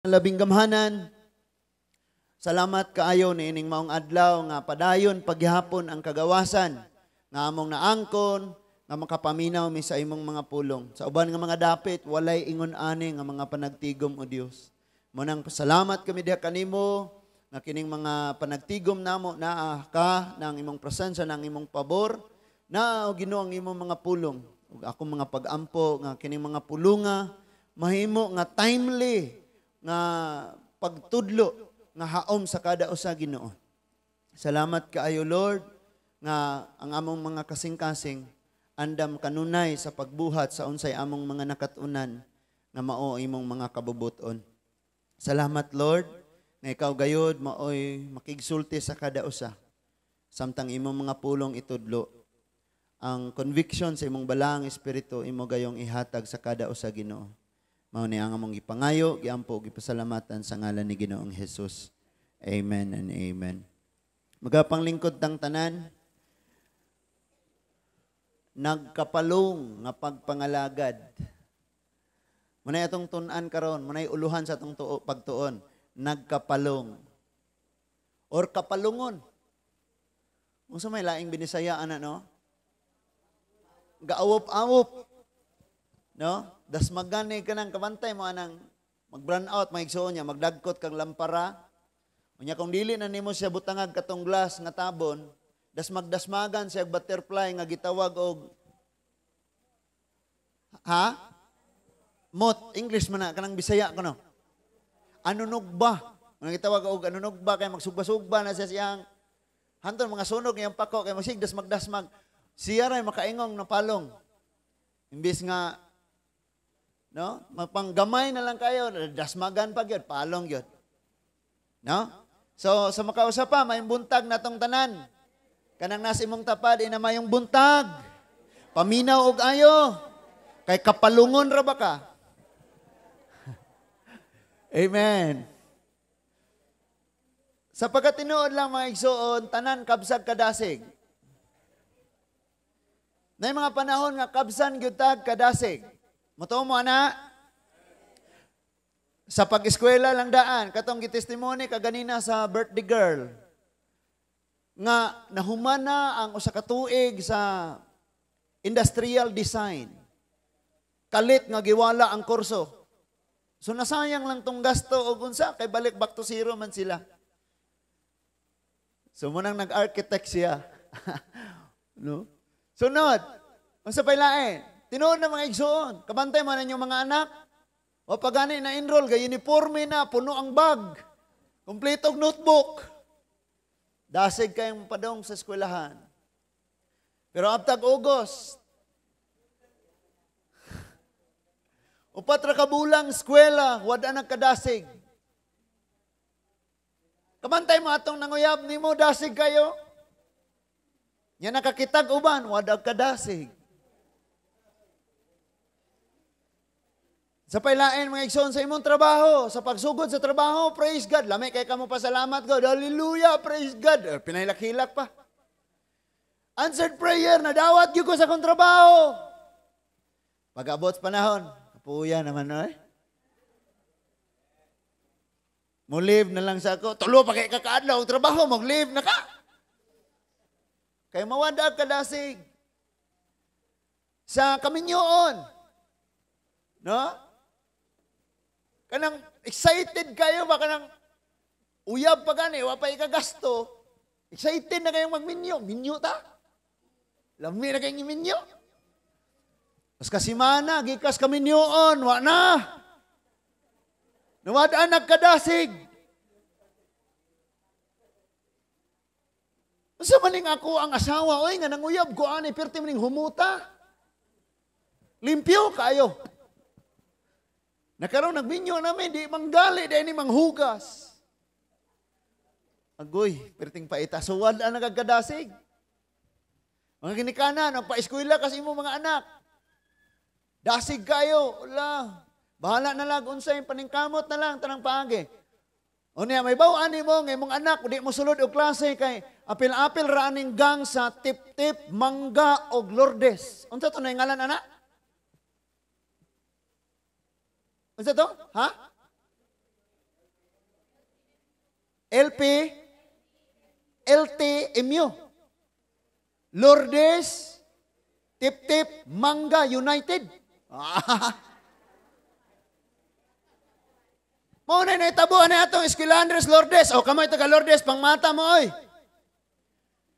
Labing gamhanan, salamat kaayo ni ining maong adlaw nga padayon paghihapon ang kagawasan nga among naangkon nga makapaminaw mi sa imong mga pulong. Sa uban nga mga dapit walay ingon ani nga mga panagtigom o Dios. Munang pasalamat kami diha kanimo nga kining mga panagtigom namo naa ka ng imong presensya ng imong pabor na o Ginoo ang imong mga pulong. Ug akong mga pag-ampo nga kining mga pulunga mahimo nga timely nga pagtudlo nga haom sa kada usa Ginoo. Salamat kaayo Lord nga ang among mga kasing-kasing andam kanunay sa pagbuhat sa unsay among mga nakatunan nga mao imong mga kabubuton. Salamat Lord nga ikaw gayud maoy makigsulti sa kada usa samtang imong mga pulong itudlo. Ang conviction sa imong balaang espiritu imo gayong ihatag sa kada usa Ginoo. Mao ni ang among gipangayo, giampo ug gipasalamatan sa ngalan ni Ginoong Hesus. Amen and amen. Magapanglingkod tang tanan, nagkapalong nga pagpangalagad. Munay atong tun-an karon, munay uluhan sa atong pagtuon, nagkapalong or kapalungon. Unsa may laing binisayaan no? Gaawop-awop. No? Das magani ka ng kabantay mo anang mag-burn out, maigsoon niya, magdagkot kang lampara. Unya kung dili na nimo siya butangag katong glass nga tabon, das magdasmagan siya butterfly nga gitawag og mot, English man na, kanang Bisaya ko no. Anunugba. Nga gitawag og anunugba kay magsugba-sugba na siya siyang hanton mga sunog ngayong pako kay masigdas magdasmag. Siya ray makaingong na palong. Imbis nga no? Mapanggamay na lang kayo, dasmagan pa gyud, palong gyud. No? So sa makausa pa, may buntag natong tanan. Kanang nasa imong tapad ina mayong buntag. Paminaw og ayo. Kay kapalungon ra ba ka? Amen. Sa pagkatinuod lang mga igsoon, tanan kabsag kadasig. Nay mga panahon nga kabsan gyud tag kadasig. Moto mo ana, sa pag-eskwela lang daan, katong gitestimony kaganina sa birthday girl, nga nahumana ang usa ka tuig sa industrial design. Kalit nga giwala ang kurso. So nasayang lang tong gasto o unsa, kay balik back to zero man sila. So munang nag-architect siya. No? Sunod, unsa pay lain? Tinuod na mga igsoon, kabantay man ninyong mga anak, o pagani na enroll, gay uniforme na, puno ang bag, kompleto og notebook. Dasig kayong padong sa eskwelahan. Pero abtag August, upat ra ka bulang eskwela, wada nagkadasig. Kabantay mo atong nanguyab nimo, dasig kayo. Nya nakakitag uban, wada kadasig. Sa pailain mga igsoon sa imong trabaho, sa pagsugod sa trabaho, praise God. Lami kay kamo pasalamat God. Hallelujah, praise God. Pinailak-hilak pa. Answered prayer, nadawat gyud ko sa kong trabaho. Pag-abot sa panahon, kapuya naman no eh. Mo leave na lang sa ako. Tulo pa kay kakaadlaw og trabaho, mo leave na ka. Kay mawada ka dasig. Sa kaminyoon. No? Kanang excited kayo ba kanang uyab pa gani wa pa ikagasto. Excited na kayong magminyo, minyo ta. Lami na kayong minyo. Mas kasimana gikas kaminyoon, wa na. Nawada nagkadasig. Unsa maning ako ang asawa oy nga nanguyab ko ani perti maning humuta. Limpyo kayo. Nakaroon nagminyo namin, di manggali, di ni manghugas. Agoy, perting paita. So, wala nagagkadasig. Mga ginikanan, nagpa-eskwela kasi mo mga anak. Dasig kayo. Wala. Bahala na lang, unsay paningkamot na lang, tanang paagi. O niya, may bawaan mo, ngay mong anak, di mo sulod o klase kay apil-apil raaning gang sa tip-tip, mangga o Lourdes. Unsa to na yung ngalan, anak? Unsa to? Ha? LP, LTMU, Lourdes, Tip-Tip, Manga United. Mao na naitabuan na itong Esquilandres Lourdes. O kamay taga Lourdes, pang mata mo oy.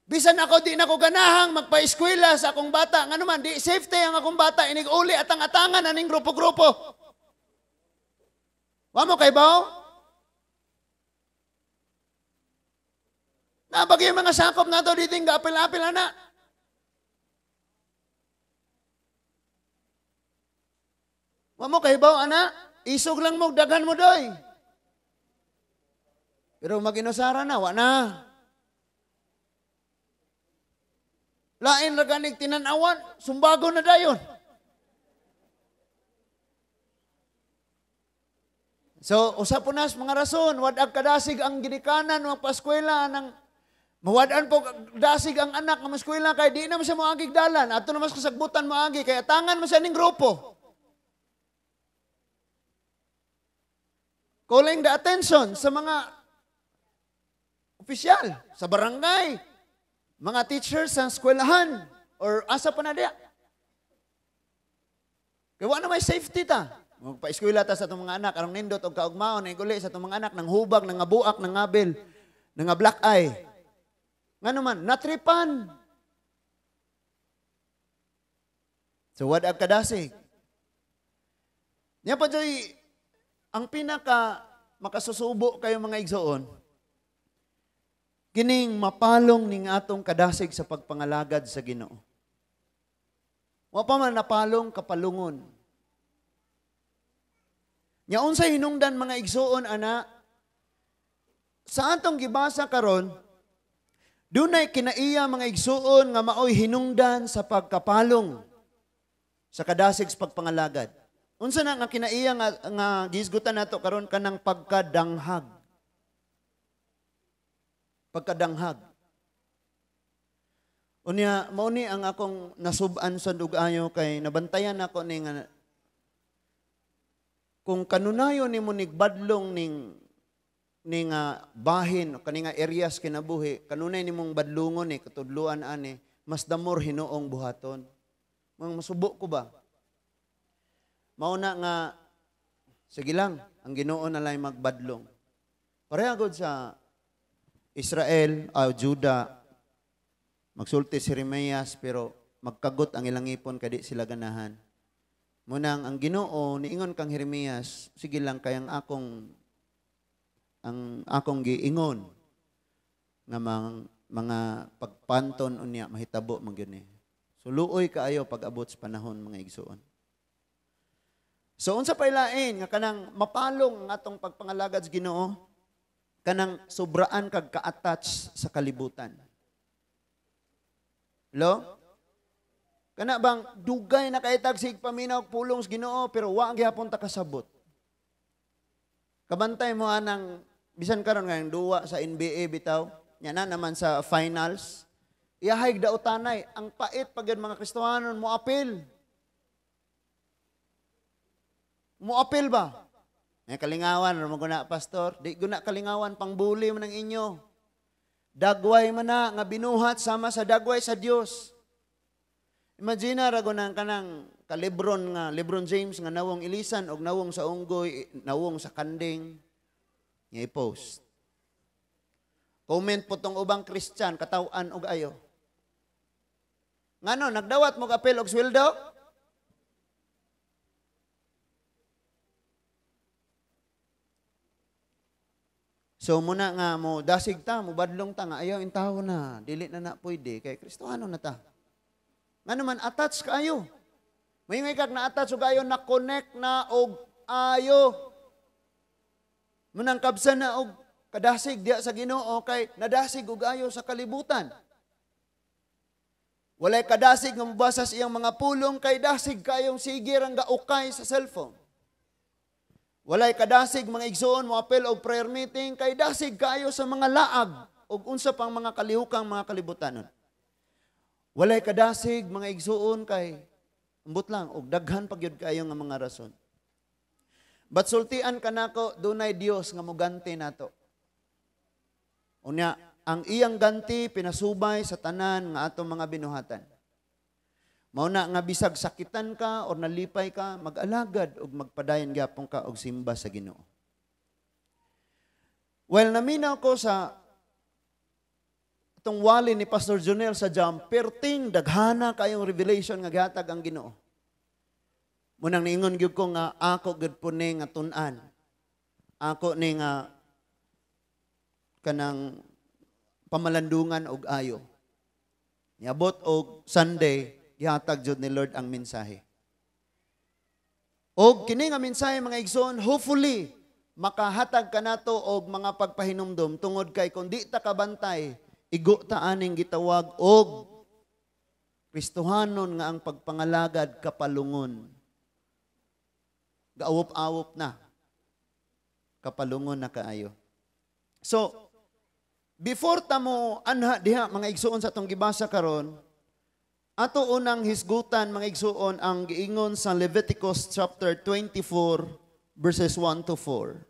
Bisan ako di na ko ganahang magpa-eskwela sa akong bata. Nga naman, di safety ang akong bata. Inig-uli atang-atangan aning grupo-grupo. Wa mo kay bao? Nabagay yung mga sakop na ito dito, apil-apil na. Wa mo kay bao, ana? Isog lang mo, daghan mo doy. Pero mag-inusara na, wa na. Lain raganig tinanawan, sumbago na dayon. So, usap po nas mga rason, wadag kadasig ang ginikanan ng paskwela ng mawadaan po dasig ang anak ng maskwela kay di naman siya moagig dalan. Ato naman kasagbutan moagi kay atangan mo siya ning grupo. Calling the attention sa mga opisyal, sa barangay, mga teachers sa eskwelahan, or asa pa na diya. Kaya wala may safety ta. Magpa-eskwela ta sa itong mga anak, anong nindot o kaugmaon, iguli sa itong mga anak, ng hubag, ng buak, ng ngabel, ng black eye. Nga naman, natripan. So, what ang kadasig? Niya pa dyan, ang pinaka makasusubo kayo mga igsoon, kining mapalong ning atong kadasig sa pagpangalagad sa Ginoo. Wa pa man napalong kapalungon. Nya unsay hinungdan mga igsoon ana sa atong gibasa karon, dunay kinaiya mga igsoon nga maoy hinungdan sa pagkapalong sa kadasig sa pagpangalagad. Unsa na nga kinaiya nga gisgutan nato karon kanang pagkadanghag. Pagkadanghag. Unya mao ni ang akong nasub-an sa dugayo kay nabantayan ako ni nga kung kanunayo nimo nigbadlong ning bahin o kaninga areas kinabuhi, kanunay nimong badlungon ni katudluan ani, mas damor hinuong buhaton. Mang masubo ko ba? Mao na nga sige lang, ang Ginoo na lang magbadlong. Pareha gud sa Israel, Juda, magsulti si Jeremias, pero magkagot ang ilang ipon kadi sila ganahan. Munang ang Ginoo niingon kang Jeremias, sige lang kayang akong giingon nga mga pagpanton unya mahitabo man gyud ni. So luoy kaayo pag-abot sa panahon mga igsoon. So unsa pay lain nga kanang mapalong ang atong pagpangalagad sa Ginoo, kanang sobraan kag ka-attach sa kalibutan. Hello? Kana bang dugay na kaitag sig paminaw pulong sa Ginoo pero wa gyapon ta kasabot. Kabantay mo anang bisan karon nga duwa sa NBA bitaw, nya na naman sa finals. Iyahay dautanay ang pait pagid mga Kristohanon mo apil. Mo apil ba? Kalingawan, ano guna, pastor? Di guna kalingawan, pangbuli man ang inyo. Dagway man na, nga binuhat, sama sa dagway sa Diyos. Imagine, rago ng kanang kalibron nga, Lebron James, nga nawong ilisan, o nawong sa unggoy, nawong sa kanding, nga i-post. Comment po tong ubang Christian, katawan og ayo. Ngano, nagdawat mo kapil og sweldo? So muna nga mo dasig ta, mo badlong ta nga ayaw intaho na, dili na pwede kay Kristohano na ta. Nga naman attach kaayo. May kag na attach og ayo na connect na og ayo. Munang kabsan na og kadasig diya sa Ginoo kay nadasig og ayo sa kalibutan. Walay kadasig nga mobasa sa iyang mga pulong kay dasig kayong sige ang gaukay sa cellphone. Walay kadasig mga igsoon mo apel og prayer meeting kay dasig kayo sa mga laag og unsa pang mga kalihukang mga kalibutanon. Walay kadasig mga igsoon kay ambot lang og daghan pagyud kayo nga mga rason. But sultian kanako dunay Dios nga moganti nato. Unya, ang iyang ganti pinasubay sa tanan nga atong mga binuhatan. Mao na nga bisag sakitan ka o nalipay ka, mag-alagad o magpadayon gyapon ka og simba sa Ginoo. Well, naminaw ko sa itong wali ni Pastor Jonel sa jam, perting daghana kayong revelation nga gihatag ang Ginoo. Munang niingon gyud ko nga ako gud po ni nga tun-an. Ako ni nga kanang pamalandungan og ayo. Niabot og Sunday, gihatag jud ni Lord ang mensahe. Og kini nga mensahe mga igsoon, hopefully makahatag kanato og mga pagpahinumdom tungod kay kun di ta kabantay, igo ta aning gitawag og Kristohanon nga ang pagpangalagad kapalungon. Gaawop-awop na. Kapalungon na kaayo. So, before ta mo anha diha mga igsuon sa atong gibasa karon, ato unang hisgutan mga igsuon ang giingon sa Leviticus chapter 24 verses 1 to 4.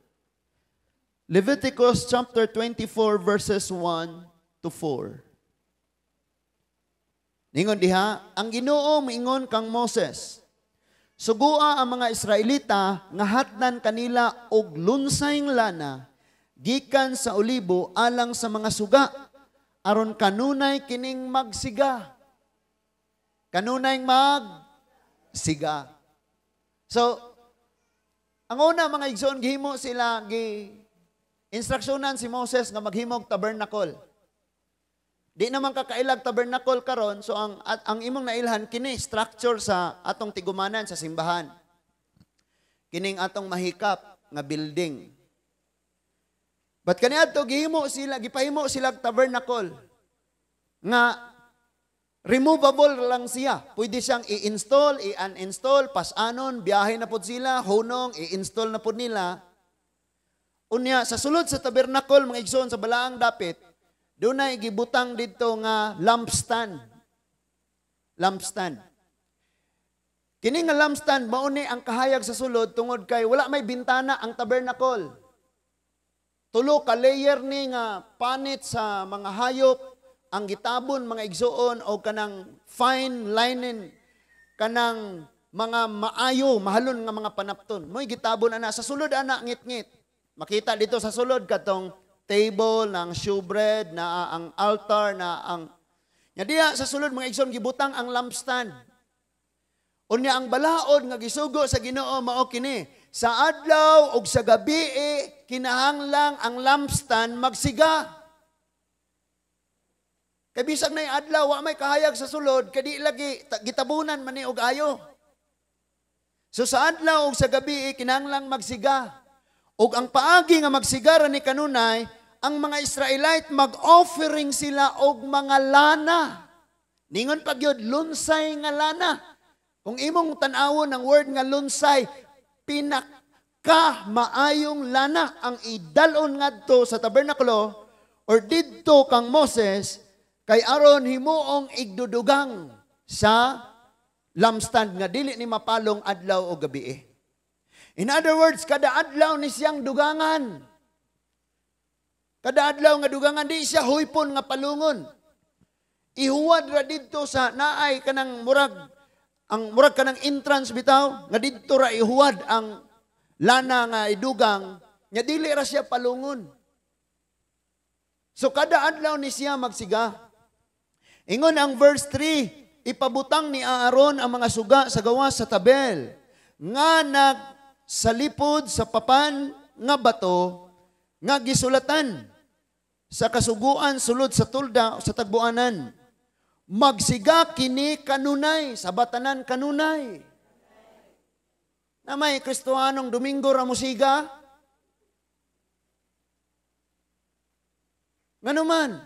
Leviticus chapter 24 verses 1 to 4. Ningon diha, ang Ginoo moingon kang Moses, sugua ang mga Israelita nga hatnan kanila og lunsayng lana gikan sa olibo alang sa mga suga aron kanunay kining magsiga. Kanunay magsiga. So, ang una mga igsoon gihimo sila instruksyonan si Moses nga maghimog tabernacle. Di naman kakailag tabernacle karon, so ang imong nailhan kini structure sa atong tigumanan sa simbahan. Kining atong mahikap nga building. But kaniadto gihimo sila tabernacle nga removable lang siya. Pwede siyang i-install, i-uninstall, pasanon, biyahe na pod sila, hunong, i-install na pod nila. Unya sa sulod sa tabernacle mga igsoon sa balaang dapit, doon na igibutang dito nga lampstand. Lampstand. Kini nga lampstand, mauni ang kahayag sa sulod tungod kay wala may bintana ang tabernacle. Tulo ka layer ni nga panit sa mga hayop, ang gitabon mga igsoon o kanang fine linen, kanang mga maayo, mahalon nga mga panapton. Mo'y gitabon ana sa sulod ana ngit-ngit. Makita dito sa sulod katong table, ng showbread, na ang altar, na ang... Diya sa sulod mga igsoon, gibutang ang lampstand. Unya ang balaod nga gisugo sa Ginoo mao kini. Sa adlaw ug sa gabi, kinahanglang ang lampstand magsiga. Kay bisag na adlaw, wa may kahayag sa sulod, kadi lagi gitabunan man ni og ayo. So sa adlaw ug sa gabi, kinahanglang magsiga. Ug ang paagi nga magsigara ni kanunay, ang mga Israelite mag-offering sila og mga lana. Ningon pag yun, lunsay nga lana. Kung imong tan-awon ang word nga lunsay, pinaka maayong lana ang idalon ngadto sa tabernakulo or didto kang Moses kay aron himuong igdudugang sa lampstand nga dili ni mapalong adlaw o gabi. In other words, kada adlaw ni siyang dugangan. Kada adlaw nga dugangan, di siya huypon nga palungon. Ihuwad ra didto sa naay kanang murag kanang entrance bitaw, nga didto ra ihuwad ang lana nga idugang, nga dili ra siya palungon. So kada adlaw ni siya magsiga. Ingon ang verse 3, ipabutang ni Aaron ang mga suga sa gawas sa tabel, nga sa lipod sa papan nga bato nga gisulatan sa kasuguan sulod sa tulda sa tagbuanan. Magsiga kini kanunay, sa batanan kanunay. Na may Kristohanong Domingo ra musiga? Ngano man?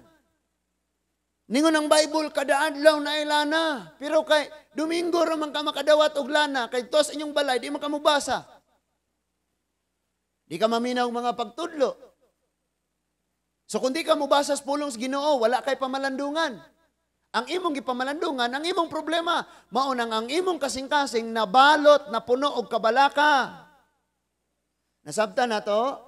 Ningon ang Bible kada adlaw na ilana, pero kay Domingo ra man ka makadawat og lana, kay tos inyong balay di man ka mubasa. Di ka maminaw mga pagtudlo. So kung di ka mubasa sa pulong sa Ginoo, wala kay pamalandungan. Ang imong gipamalandungan, ang imong problema, maunang ang imong kasing-kasing nabalot na puno og kabalaka. Nasabtan na to?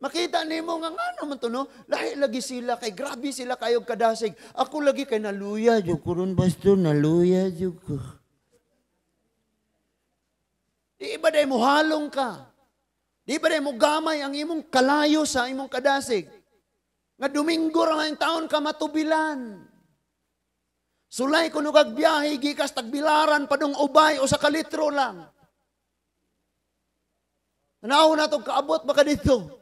Makita nimo nga naman to, no? Lahi lagi sila, kay grabe sila kayog kadasig. Ako lagi kay naluya, jud ko ron, pastor, naluya, jud ko. Di ba day mo halong ka? Di ba day mo gamay ang imong kalayo sa imong kadasig? Nga Domingo ra ang taon ka matubilan. Sulay kuno kag biyahe gikas tagbilaran padung ubay o sa kalitro lang. Tanaw na to kaabot baka dito.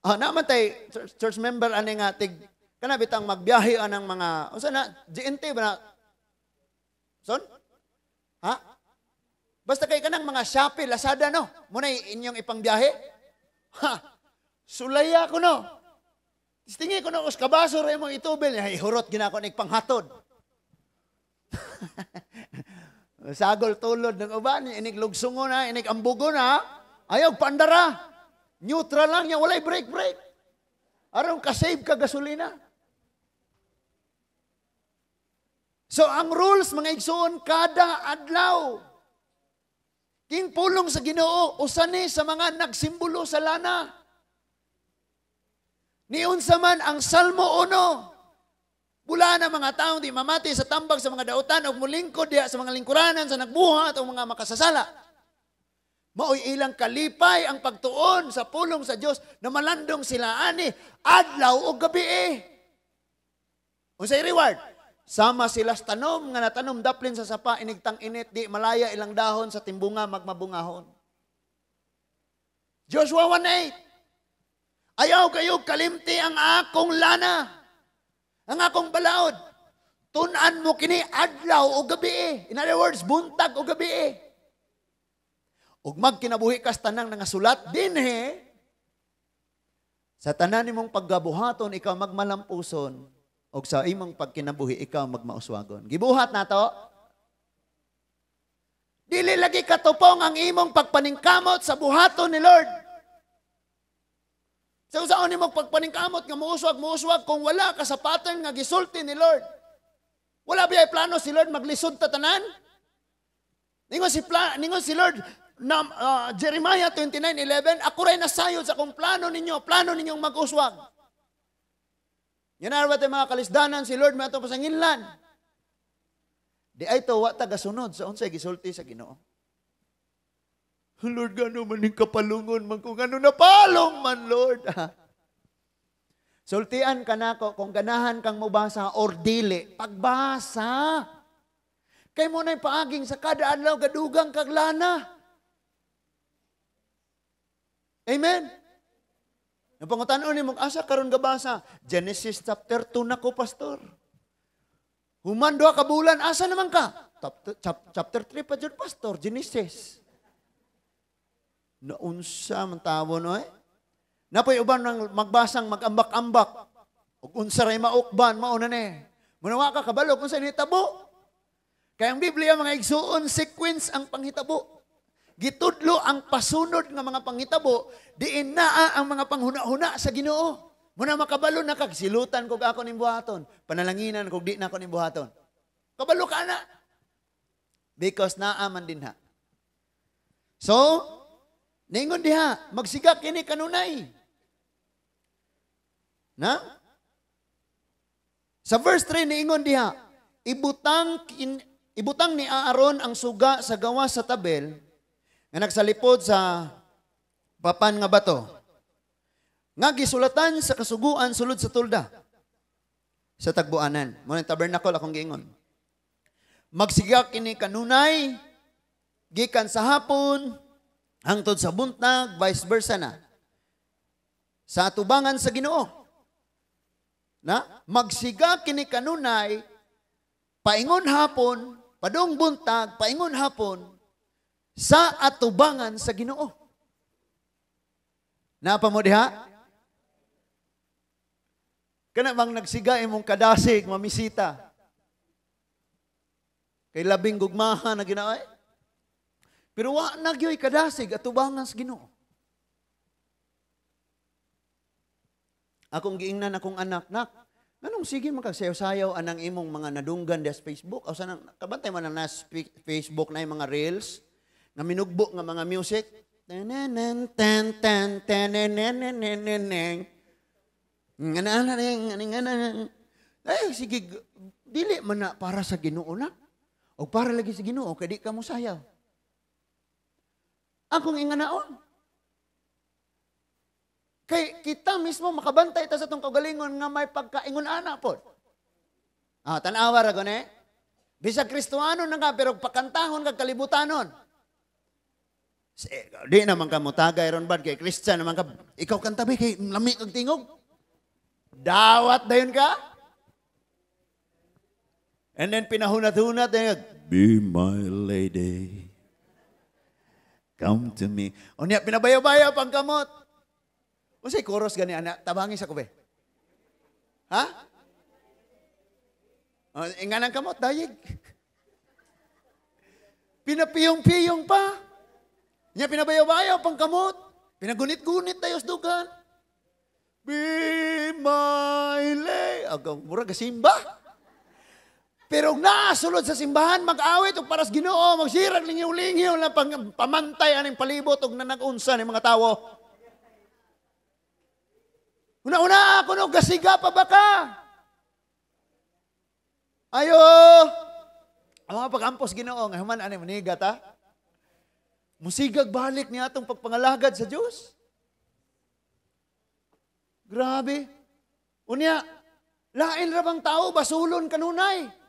Naman tay church member ani nga tig kana bitang magbiyahe anang mga unsa na GNT ba na? Son? Ha? Basta kay kanang mga Shopee, Lazada no. Muna inyong ipangbiyahe. Ha. Sulaya ko no. Tingi ko no us kabaso ra imong itubil, ay hurot ginako nig panghatod. Sagol tulod ng uban, inig lugsungo na, inig ambugo na, ayaw pandara. Neutral lang niya, walay break. Aron ka-save ka gasolina. So, ang rules, mga igsoon, kada adlaw. King pulong sa Ginoo, usani sa mga nagsimbolo sa lana. Niunsa man ang Salmo 1. Bula na mga taong di mamati sa tambag sa mga dautan o mulingkod diya sa mga lingkuranan sa nagbuhat o mga makasasala. Maoy ilang kalipay ang pagtuon sa pulong sa Dios na malandong sila ani adlaw o gabi. Unsay reward? Sama sila sa tanom nga natanom daplin sa sapa inigtang init di malaya ilang dahon sa timbunga magmabungahon. Joshua 1:8. Ayaw kayo kalimti ang akong lana, ang akong balaod. Tunan mo kini adlaw o gabi. In other words, buntag o gabi. Ug magkinabuhi kas tanang nangasulat dinhi sa tanan nimong paggabuhaton ikaw magmalampuson ug sa imong pagkinabuhi ikaw magmauswagon. Gibuhat nato. Dili lagi katupong ang imong pagpaningkamot sa buhaton ni Lord. So saan nimong pagpaningkamot nga muuswag kung wala ka sa pattern nga gisulti ni Lord. Wala ba plano si Lord maglisod ta tanan? Ningon si Lord na Jeremiah 29:11, ako rin nasayod sa kung plano ninyong mag-uswag. Yan arwat mga kalisdanan, si Lord may itong pasanginlan. Di ay to, wa tagasunod sa unsay gisulti sa Ginoo. Lord, gano man yung kapalungon man kung ano napalong man, Lord. Sultian ka nako kung ganahan kang mubasa or dili, pagbasa. Kay mo na yung paaging sa kada adlaw gadugang kaglana. Amen. Yung pangutanon ni mong asa karon gabasa, Genesis chapter 2 na ko, pastor. Human doha ka bulan, asa naman ka? Chapter 3 pa jud, pastor, Genesis. Naunsa man tawo no eh. Napoy uban nang magbasang magambak-ambak. Ug unsa ray maukban mao na ni. Munawa ka kabalo kung sa hitabo. Kay ang Biblia mga igsuon sequence ang panghitabo. Gitudlo ang pasunod nga mga panghitabo, diin naa ang mga panghuna-huna sa Ginoo. Muna makabalo na kag silutan kog ako ning buhaton, panalanginan kog di na ako ning buhaton. Kabalo ka na. Because naa man din ha. So, ningon diha, magsigak kini kanunay. Na? Sa verse 3 niingon diha, ibutang ni Aaron ang suga sa gawas sa tabel nga nagsalipod sa papan nga bato. Nga gisulatan sa kasuguan sulod sa tulda sa tagbuanan. Mo ang tabernacle akong giingon. Magsigak kini kanunay gikan sa hapon hangtod sa buntag, vice versa na. Sa atubangan sa Ginoo. Na magsigak kini kanunay paingon hapon, padung buntag, paingon hapon sa atubangan sa Ginoo. Napa mo diha? Kana bang nagsiga imong kadasig, mamisita. Kay labing gugmahan na ginawa. Pero wa nagyoy kadasig atubangan sa Ginoo. Akong giingnan akong anak, anong sige makagsayaw-sayaw anang imong mga nadunggan des Facebook? O sanang kabantay man na Facebook na yung mga reels, nga minugbo nga mga music. Tananan, tan, tan, tananananananang. Ay, sige, dili man na para sa Ginoo na. O para lagi sa Ginoo, kaya di ka mo sayaw. Akong inganaon. Kay kita mismo makabantay ta sa itong kagalingon nga may pagkaingon anak po. Tanawa ra ko ne. Bisag Kristohanon na nga, pero pakantahon kag kalibutanon. Di naman ka mo tagay ron bad kay Christian naman ka. Ikaw kantabi kay lami kag tingog. Dawat dayon ka. And then pinahunat-hunat dayon. Be my lady. Come to me. O niya, pinabayo-bayo pang kamot. O say chorus gani anak, tabangin sa kube. Ha? O, nga ng kamot, dayig. Pinapiyong-piyong pa. Niya, pinabayo-bayo pang kamot. Pinagunit-gunit tayo sa dugan. Be my lady. Agaw, mura kasimba. Pero nasulod sa simbahan, mag-awit o paras Ginoo, magsirag lingiw-lingiw na pamantay aning palibot o nanag-unsa ng mga tawo. Una-una ako no, gasiga pa ba ka? Ayo! Ang mga pag-ampos Ginoo, nga human ani maniga ta? Musigag balik niya itong pagpangalagad sa Diyos. Grabe. Unya, lain ra bang tao, basulon kanunay.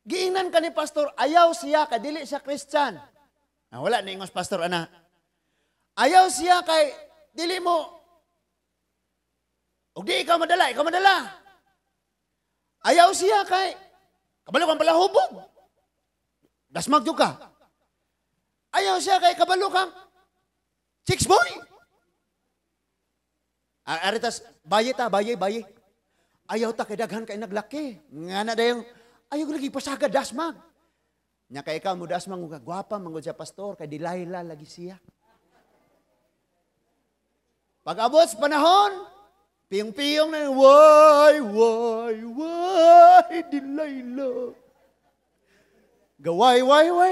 Giingnan ka ni pastor, ayaw siya, kadili siya Christian. Wala na ingos pastor, ana. Ayaw siya kay, dili mo. O di, ikaw madala. Ayaw siya kay, kabalo kang pala hubog. Dasmag yung ka. Ayaw siya kay, kabalo kang chicks boy. Aritas, bayi. Ayaw ta kay daghan kay naglaki. Nga na dayong, ayaw lagi pasaga dasmag. Nya kay ikaw mo dasmag, gwapa manggod siya pastor, kay Delilah lagi siya. Pag-abot sa panahon, piyong-piyong na, why, Delilah. Gaway,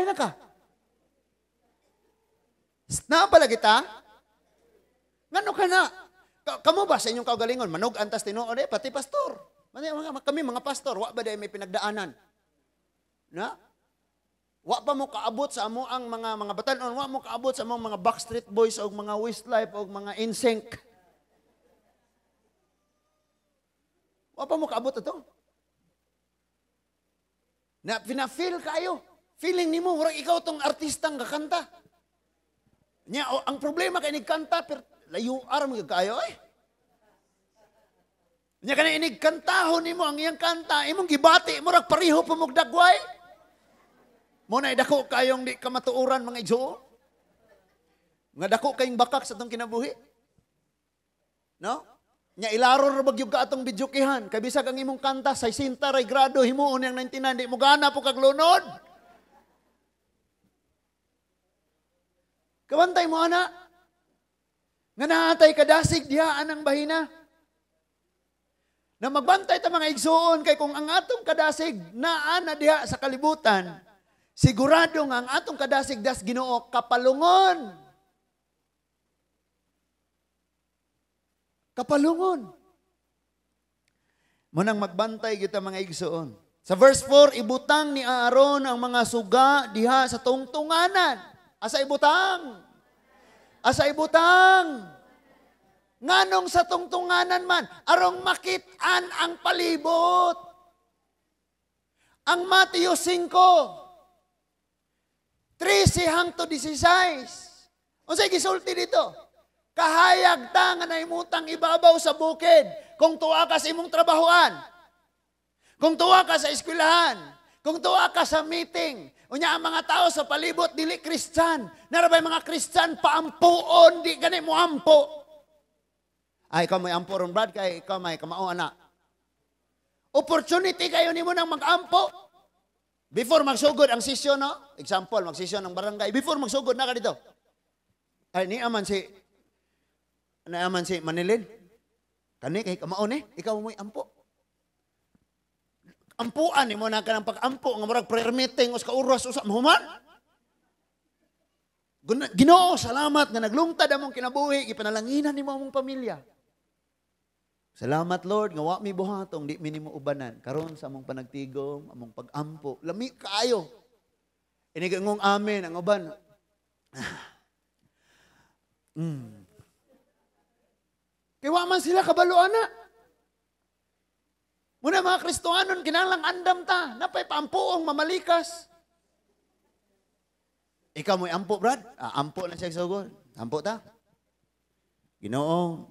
na ka. Napala kita? Ngano ka na? Kamu ba sa inyong kaugalingon? Manog antas tinuod pati pastor. Kami mga pastor, wa ba dahil may pinagdaanan? Na? Wa pa mo kaabot sa amo ang mga batanon, wa mo kaabot sa mga Backstreet Boys o mga Westlife o mga NSYNC. Wa pa mo kaabot ito. Na pina-feel kayo. Feeling nimo murag ikaw tong artistang kakanta. Nya ang problema kay nigkanta pero layo aram kayo eh. Nya kana inig kantahon nimo ang iyang kanta, imong gibati murag pareho pumugdagway. Mo na dako kayong di kamatuuran mga igsuon. Nga dako kayong bakak sa itong kinabuhi. No? Nya ilaro ra bagyog ka atong bidyukihan. Kay bisag ang imong kanta sa 60 ray grado himuon yang 99 di mo gana po kag lunod. Kabantay mo ana. Nga naatay kadasig diha anang bahina. Na magbantay ta mga igsuon kay kung ang atong kadasig naa na diha sa kalibutan. Sigurado nga ang atong kadasig das Ginoo kapalungon. Kapalungon. Munang magbantay kita mga igsoon. Sa verse 4, ibutang ni Aaron ang mga suga diha sa tungtunganan. Asa ibutang? Nganong sa tungtunganan man, arong makitaan ang palibot. Ang Mateo 5, 13 hangtod 16. Unsay gisulti dito? Kahayag ta nga naimutang ibabaw sa bukid kung tuwa ka sa imong trabahoan. Kung tuwa ka sa eskwelahan, kung tuwa ka sa meeting. Unya ang mga tao sa palibot dili Kristyan. Narabay mga Kristyan paampuon di gani mo ampo. Ay ikaw may ampo ron brad kay ikaw may kamao ana. Opportunity kayo nimo nang mag-ampo. Before magsugod ang sesyon, no? Example, magsesyon ng barangay. Before magsugod na ka dito. Ay, niaman si Manilin. Kani, kay kamaon ikaw mo'y ampo. Ampuan, mo na ka ng pag-ampo, nga marag prayer meeting, os kauras, usap, mahuman. Ginoo, salamat nga naglungtad among kinabuhi, ipanalanginan nimo among pamilya. Salamat Lord nga wa mi buhatong di mi nimo ubanan karon sa among panagtigom, among pag-ampo. Lami kaayo. Inigangong amen ang uban. Kaya wa man sila kabaloan na. Muna mga Kristohanon, kinahanglang andam ta, napay paampuong mamalikas. Ikaw mo'y ampo, Brad? Ampo na siya sugod. Ampo ta? Ginoo.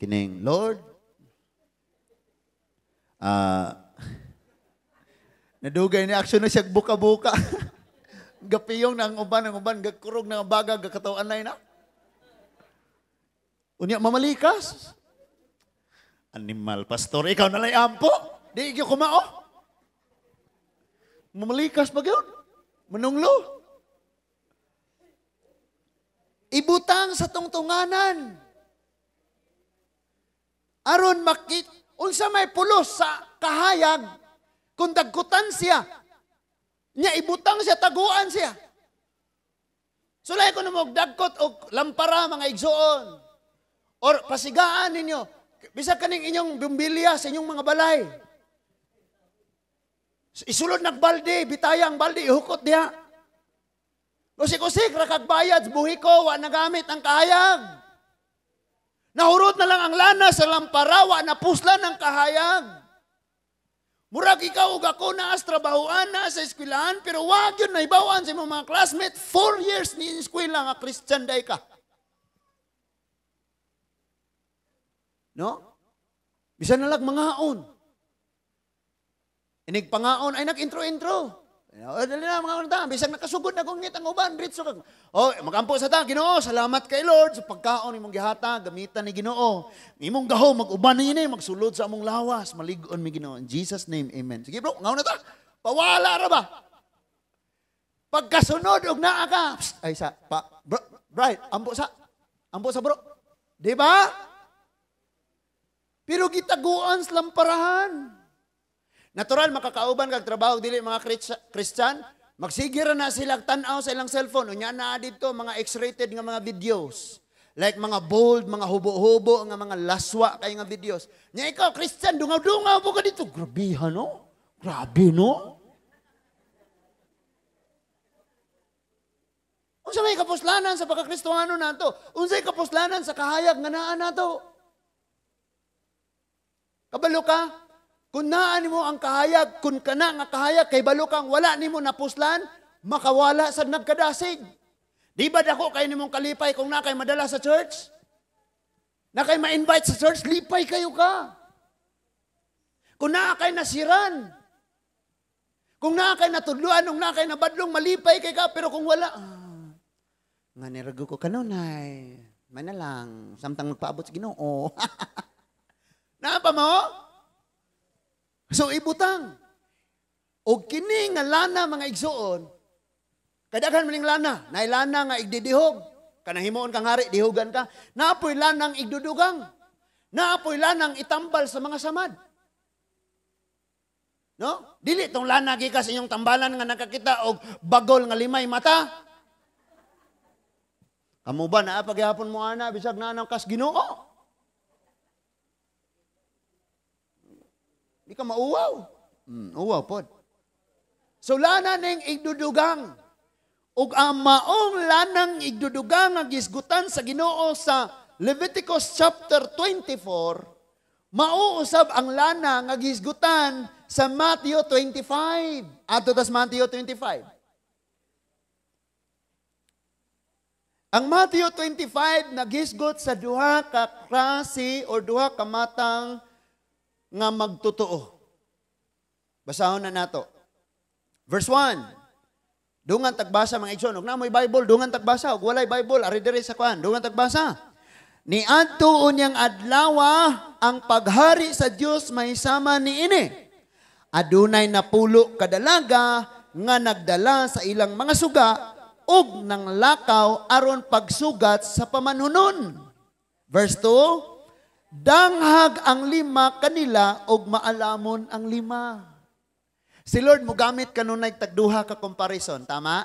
Kining, Lord, nadugay ni aksyon na siya buka-buka. Gapiyong ng uban, gakurog ng baga, gakatawan na na. Unya mamalikas. Animal pastor, ikaw na lang ampo. Di ikyo kumao. Mamalikas pa yun. Manunglo. Ibutang sa tungtunganan. Aron makit, unsa may pulos sa kahayag, kung dagkutan siya, niya ibutang siya, taguan siya. Sulay ko na mo, dagkot o lampara mga igsoon. Or pasigaan ninyo. Bisa kaning inyong bumbilya sa inyong mga balay. Isulod nagbalde, bitayang balde, ihukot diha. Kusik-kusik, rakagbayad, buhi ko, wa nagamit ang kahayag. Nahurot na lang ang lana sa lampara, wa napuslan ang kahayag. Murag ikaw ug ako na trabahoan na sa eskwelahan, pero wag yun naibawan sa mga classmate. 4 years ni eskwela nga Christian day ka. No? Bisan na lang mangaon. Inig pangaon ay nag-intro-intro. Dali na mga unta, bisan nakasugod na kung ngit ang uban, ritso kag. Magampo sa ta, Ginoo, salamat kay Lord sa pagkaon imong gihata, gamitan ni Ginoo. Imong gaho mag-uban ni magsulod sa among lawas, maligon mi Ginoo. In Jesus name, amen. Sige bro, ngaon na ta. Pawala ra ba? Pagkasunod og naa ka. Ay sa bro, bright, ampo sa bro. Di ba? Pero gitaguan sa lamparahan. Natural, makakauban kag trabaho dili mga Christian, magsigira na sila tan-aw sa ilang cellphone. Unya na dito mga X-rated nga mga videos. Like mga bold, mga hubo-hubo, nga mga laswa kay nga videos. Nya ikaw, Christian, dungaw-dungaw po ka dito. Grabihan, no? Grabe, no? Unsay may kapuslanan sa pagkakristohano nato? Unsay kapuslanan sa kahayag nga naa nato? Kabalo ka? Kung naan mo ang kahayag, kung kana nga kahayag, kay balo kang wala nimo napuslan, makawala sa nagkadasig. Di ba dako kayo nimong kalipay kung na kayo madala sa church? Na kayo ma-invite sa church, lipay kayo ka. Kung na kayo nasiran, kung na kayo natudluan, kung na kayo nabadlong, malipay kayo ka, pero kung wala, nga nirago ko kanunay, may na lang, samtang magpaabot sa Ginoo. Naapa mo? So ibutang. O kini nga lana mga igsuon, kadaghan maning lana, naay lana nga igdidihog, kanang himuon kang hari, dihugan ka, naapoy lanang igdudugang, naapoy lanang itambal sa mga samad. No? Dili tong lana gikas inyong tambalan nga nakakita og bagol nga limay mata. Kamu ba na paghihapon mo ana bisag na anang kas Ginoo? Di ka mauwaw. Uwaw pod. So lana ning igdudugang. Ug ang maong lanang igdudugang nga gisgutan sa Ginoo sa Leviticus chapter 24, mauusab ang lana nga gisgutan sa Matthew 25. Ato tas Matthew 25. Ang Matthew 25 nagisgot sa duha ka klase o duha ka matang nga magtotoo. Basahon na nato. Verse 1. Dungan tagbasa mga igsoon. Ug na mo'y Bible, dungan tagbasa. Ug walay Bible, ari diri sa kuan. Dungan tagbasa. Niadto unyang adlawa ang paghari sa Dios mahisama niini. Adunay napulo kadalaga nga nagdala sa ilang mga suga ug nang lakaw aron pagsugat sa pamanhunon. Verse 2. Danghag ang lima kanila og maalamon ang lima. Si Lord mo gamit kanunay tagduha ka comparison, tama?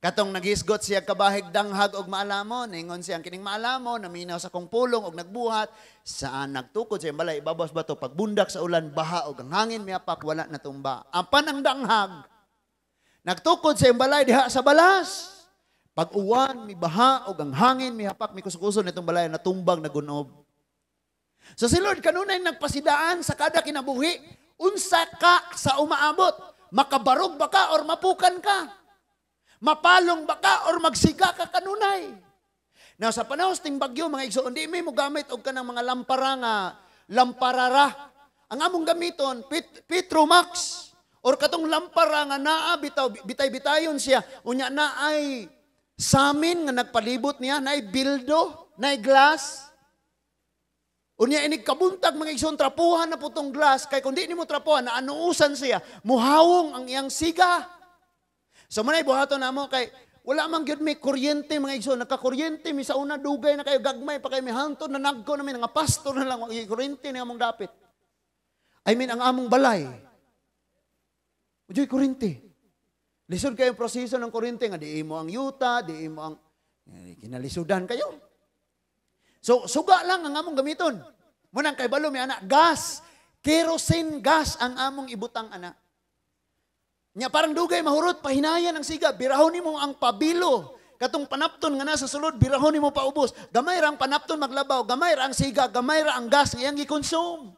Katong naghisgot siya kabahig danghag og maalamon, ingon siyang kining maalamon naminaw sa kong pulong og nagbuhat, saan nagtukod siya balay ibabaw sa bato pagbundak sa ulan baha og ang hangin miapak wala natumba. Apan ang danghag nagtukod sa balay diha sa balas. Pag uwan mi baha og ang hangin mihapak mi kusukuson itong balay natumbang nagunob. So si Lord kanunay nagpasidaan sa kada kinabuhi, unsa ka sa umaabot, makabarog ba ka or mapukan ka? Mapalong ba ka or magsiga ka kanunay? Now sa panahon ting bagyo mga igsoon, di may mo gamit og kanang mga lampara nga lamparara. Ang among gamiton Petromax or katong lampara nga naa bitay-bitayon siya. Unya na ay samin nga nagpalibot niya, na ay bildo, na ay glass. Unya inig kabuntag mga igsoon trapuhan na putong glass kay kun di nimo trapuhan na anuusan siya, muhawong ang iyang siga. So manay buhaton namo kay wala man gyud may kuryente mga igsoon, nagka-kuryente mi sa una dugay na kayo gagmay pa kay may hangtod na nagko na may nga pastor na lang kuryente ni among dapit. I mean ang among balay. Ujoy kuryente. Lisod kayo proseso ng kuryente nga di mo ang yuta, di mo ang kinalisudan kayo. So suga lang ang among gamiton. Munang kay balo mi ana gas, kerosene gas ang among ibutang ana. Nya parang dugay mahurot pahinayan ang siga, birahon nimo ang pabilo. Katong panapton nga nasa sulod, birahon nimo paubos. Gamay ra ang panapton maglabaw, gamay ra ang siga, gamay ra ang gas nga iyang gi-consume.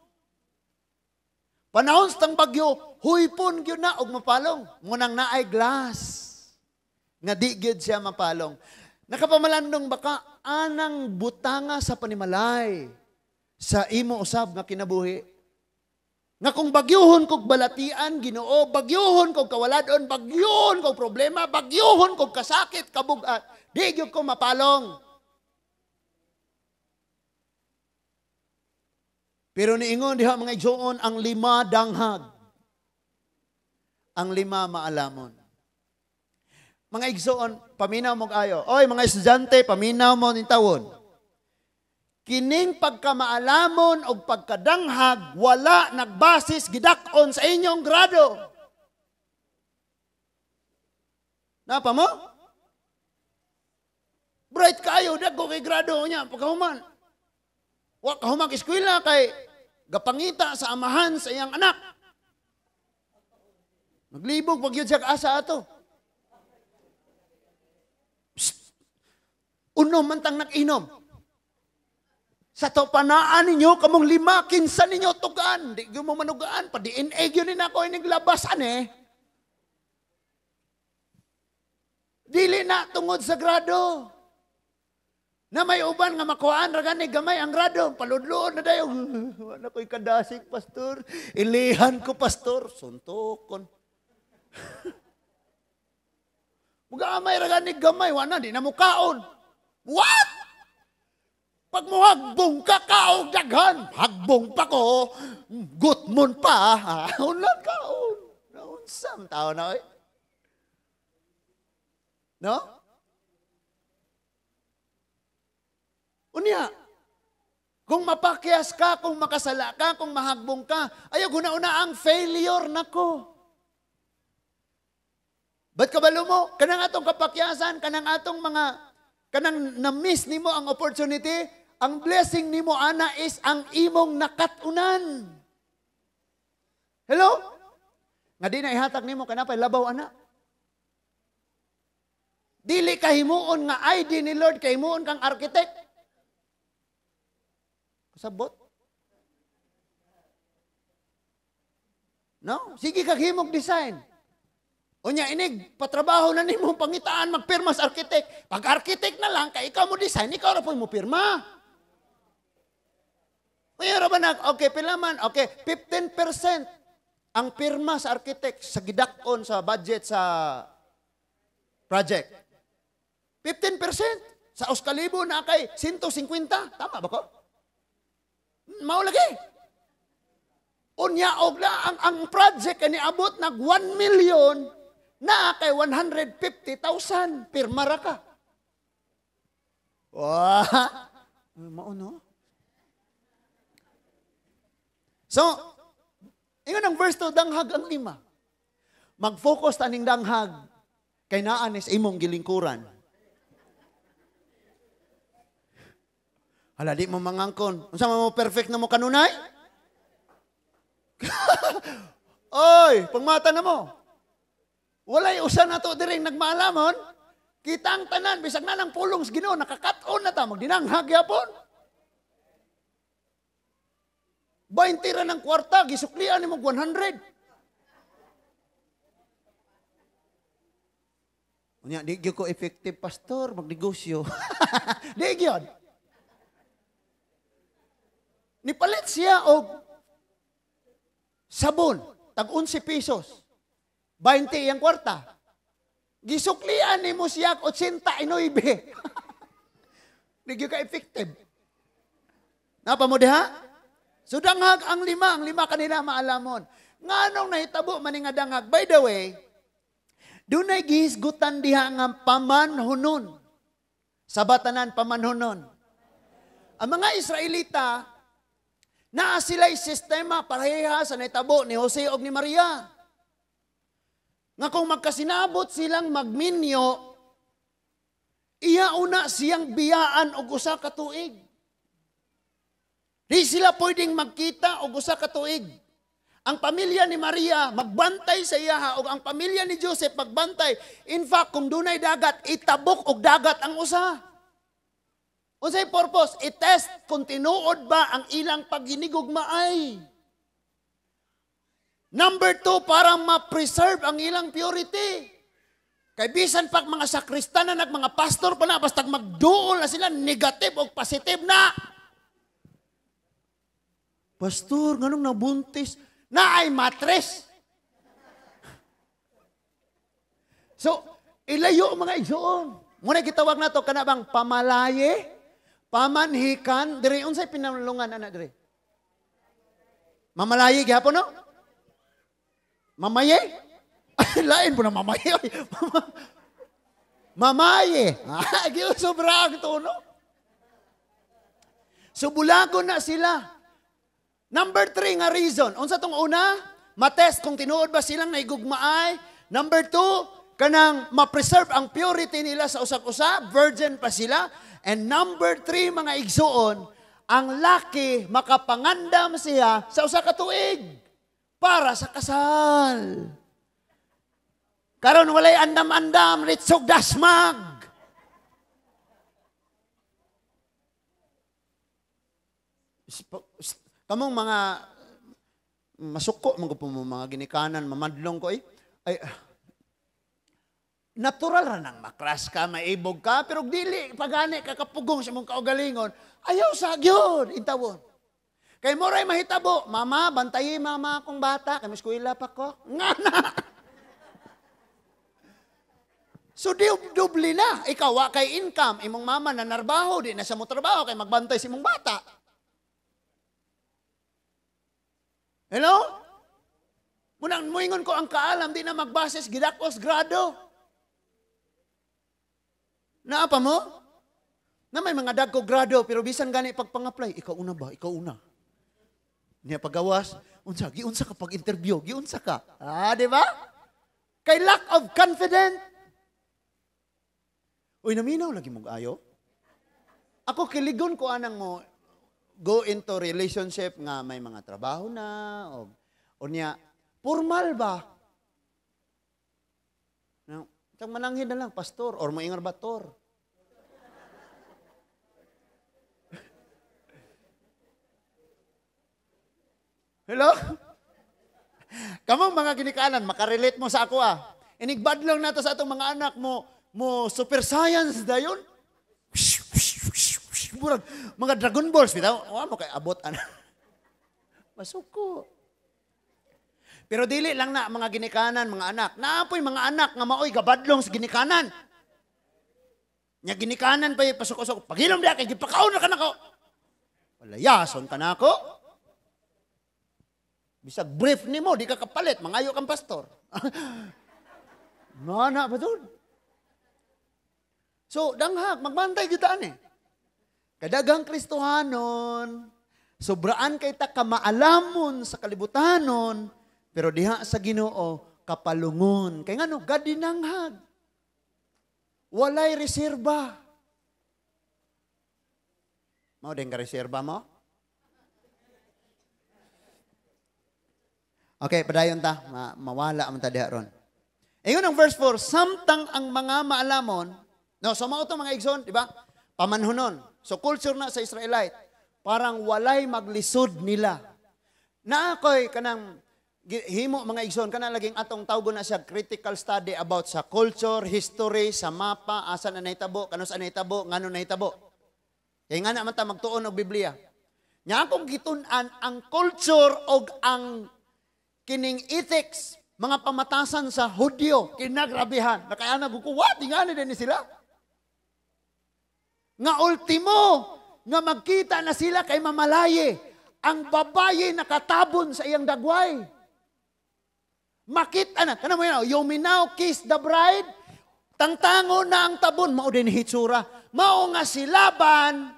Panahon sa bagyo, huypon gyud na og mapalong. Munang naay glass nga di gyud siya mapalong. Nakapamalandong baka anang butanga sa panimalay sa imo usab nga kinabuhi. Nga kung bagyuhon kog balatian, Ginoo, bagyuhon kog kawaladon, bagyuhon kog problema, bagyuhon kog kasakit, kabugat, di gyud ko mapalong. Pero niingon diha mga igsoon ang 5 danghag. Ang 5 maalamon. Mga igsoon, paminaw mo kayo. Oy mga estudyante, paminaw mo ning tawon. Kining pagkamaalamon o pagkadanghag, wala nagbasis gidakon sa inyong grado. Napa mo? Bright kayo, dagko kay grado niya, pagkahuman. Wa kahumang eskwela kay gapangita sa amahan sa iyang anak. Naglibog pag yun siya kaasa ato. Unom man tang nag-inom. Sa to panaan ninyo, kamong 5, kinsa ninyo tugaan. Di mo manugaan, pa DNA yun din ako iniglabasan eh. Dili na tungod sa grado. Na may uban nga makuhaan, ragani gamay ang grado. Paludloon na dayo. Wala ko'y kadasig, pastor. Ilihan ko, pastor. Suntokon. Mugamay ragani gamay, wala di na mukaon. What? Pag mo hagbong ka kaog daghan, hagbong pa ko, gutmon pa, ulan kaon. Naunsam tao na, no? Unya, kung mapakyas ka, kung makasala ka, kung mahagbong ka, ayaw guna-una ang failure nako. Ba't kabalo mo? Kanang atong kapakyasan, kanang atong kanang na-miss nimo ang opportunity, ang blessing nimo ana is ang imong nakatunan. Hello? Nga di na ihatag nimo kanapay labaw ana. Dili kahimuon nga ID ni Lord kahimuon kang architect. Kasabot? No? Sige kag himog design. Unya inig patrabaho na nimo pangitaan magpirma sa architect. Pag architect na lang kay ikaw mo design, ikaw ra po mo pirma. Mayroon ba na, okay, pilaman, okay, 15% ang pirma sa architect sa gidakon sa budget sa project. 15% sa Oskalibo na kay 150. Tama ba ko? Maulagi. Unya og la ang project kani abot nag 1 million na kay 150,000 pirma ra ka. Wah, mao no? So, Ingon ang verse 2, danghag ang 5. Mag-focus taning danghag kay naan is imong gilingkuran. Hala, di mo mangangkon. Unsa mo perfect na mo kanunay? Oy, pangmata na mo. Walay usa na to diring nagmaalamon. Kita ang tanan, bisag na ng pulong sa Ginoo, nakakaton na ta, magdinanghag yapon. 20 ra ng kwarta, gisuklian ni mo 100. Unya, di gyud ko effective, pastor, magnegosyo. Di gyud. Nipalit siya og sabon, tag 11 pesos. 20 ang kwarta. Gisuklian ni mo siya 89. Di gyud ka effective. Napa mo diha? So danghag ang 5 kanila maalamon. Nganong nahitabo man nga danghag? By the way, dunay gihisgutan diha nga pamanhunon. Sa batanan pamanhunon. Ang mga Israelita, naa sila'y sistema pareha sa nahitabo ni Jose o ni Maria. Nga kung magkasinabot silang magminyo, iya una siyang biyaan og usa ka tuig. Di sila pwedeng magkita og usa ka tuig. Ang pamilya ni Maria magbantay sa iya og ang pamilya ni Joseph magbantay. In fact, kung dunay dagat, itabok og dagat ang usa. Unsay purpose? I-test kung tinuod ba ang ilang paghinigugmaay. Number 2, para ma-preserve ang ilang purity. Kay bisan pag mga sakristanan at mga pastor pa na, basta magduol na sila, negative o positive na. Pastor, ganong nabuntis? Na ay matres. So, ilayo mga igsoon. Muna gitawag na to, kanabang pamalaye, pamanhikan, dire, unsay pinalungan, anak, dire? Mamalaye, gihapon, no? Mamaye? Lain po na mamaye. Mamaye. Sobra ang tono. So, bulago na sila. Number 3 nga reason. Unsa tong una? Matest kung tinuod ba silang naigugmaay. Number 2, kanang ma-preserve ang purity nila sa usak-usa. Virgin pa sila. And number 3, mga igsuon, ang laki makapangandam siya sa usa ka tuig. Para sa kasal. Karon walay andam-andam, ritsog dasmag. Kamong mga masuko, mga ginikanan, mamadlong ko ay natural ra nang makras ka, maibog ka, pero dili, pagani, kakapugong sa mong kaugalingon, ayaw sa gyud intawon. Kay moray mahitabo, mama, bantayi mama akong bata, kay eskwela pa ko. Nga na! So, dubli na. Ikaw, wa kay income, imong mama na narbaho, di na sa mo trabaho, kay magbantay si imong bata. Hello? Munang muingon ko ang kaalam, di na magbases, gidakos, grado. Naapa mo? Na may mga dagko grado, pero bisan gani pagpang-apply, ikaw una ba? Ikaw una. Niya pagawas, giunsa ka pag-interview, giunsa ka. Di ba? Kay lack of confidence. Uy, naminaw lagi mong ayo. Ako kiligon ko anang mo go into relationship nga may mga trabaho na o niya formal ba? No, tang mananghin na lang pastor or moingar ba tor. Hello? Kamong mga ginikanan, makarelate mo sa ako Inigbadlong nato sa atong mga anak mo super science dayon. Mga Dragon Balls, bitaw. Mo kay abot Masuko. Pero dili lang na mga ginikanan, mga anak. Naapoy mga anak nga maoy gabadlong sa ginikanan. Nya ginikanan pa pasok-usok. Paghilom diha kay gipakaon na kanako. Walayason kanako. Bisag brief ni mo, di ka kapalit, mangayo kang pastor. Mana ba doon? So, danghag, magbantay kita Kadagang Kristohanon, Sobraan kay ta kamaalamon sa kalibutanon, pero diha sa Ginoo kapalungon. Kay ngano gadinanghag. Walay reserba. Mao din ka reserba mo? Okay, padayon ta. Mawala man ta diha ron. Ingon ang verse 4, samtang ang mga maalamon, no, so mao to mga igsoon, di ba? Pamanhunon. So culture na sa Israelite, parang walay maglisod nila. Na ako'y kanang himo mga igsoon, kanang laging atong tawgon na siya critical study about sa culture, history, sa mapa, asa na nahitabo, kano sa nahitabo, ngano nahitabo. Kaya nga naman ta magtuon og Biblia. Nya akong gitun-an ang culture og ang kining ethics, mga pamatasan sa Hudyo, kinagrabihan. Nakaya nagukuwa, tingani din sila. Nga ultimo, nga magkita na sila kay mamalaye, ang babaye nakatabon sa iyang dagway. Makita na, kanang mo yun, you may now kiss the bride, tangtango na ang tabon, mao din hitsura. Mao nga si Laban,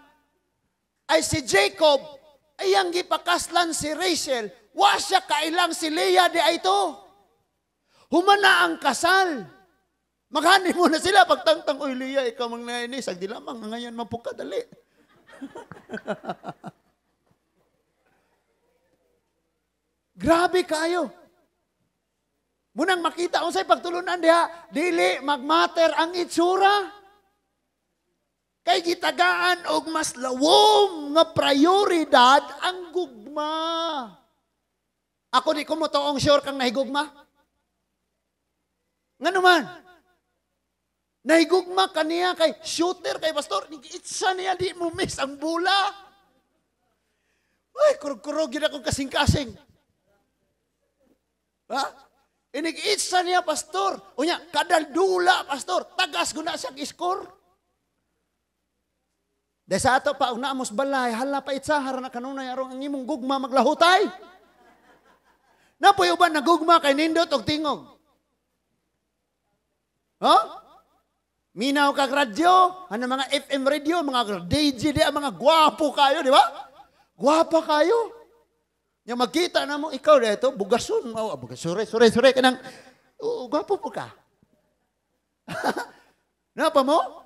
ay si Jacob, ayang gipakaslan si Rachel, wa siya kailang si Leah di ay ito. Humana ang kasal. Maghani mo na sila, pagtangtang, oy Leah, ikaw mang nainis, agdi lamang, ngayon mapuka, dali. Grabe kayo. Munang makita, unsay pagtulunan diha, dili magmatter ang itsura. Kay gitagaan og mas lawom nga prioridad ang gugma. Ako di ko mo toong sure kang nahigugma. Nga naman, nahigugma kaniya kay shooter, kay pastor, itsa niya di mo miss ang bula. Ay, kurog-kurog yun akong kasing-kasing. Ha? Inig-itsa niya, pastor. O niya, kadaldula, pastor. Tagas ko na siyang score. Dahil sa ato pa, unaamos balay, hala pa itsahar na kanunay arong ang imong gugma maglahutay. Napoy uban na gugma kay nindot og tingog. Huh? Minaw kag radyo, ano mga FM radio, mga DJ di, mga gwapo kayo, di ba? Gwapa kayo. Yung magkita na mo, ikaw dito, bugason. Sure, kanang, gwapo po ka. Napa mo?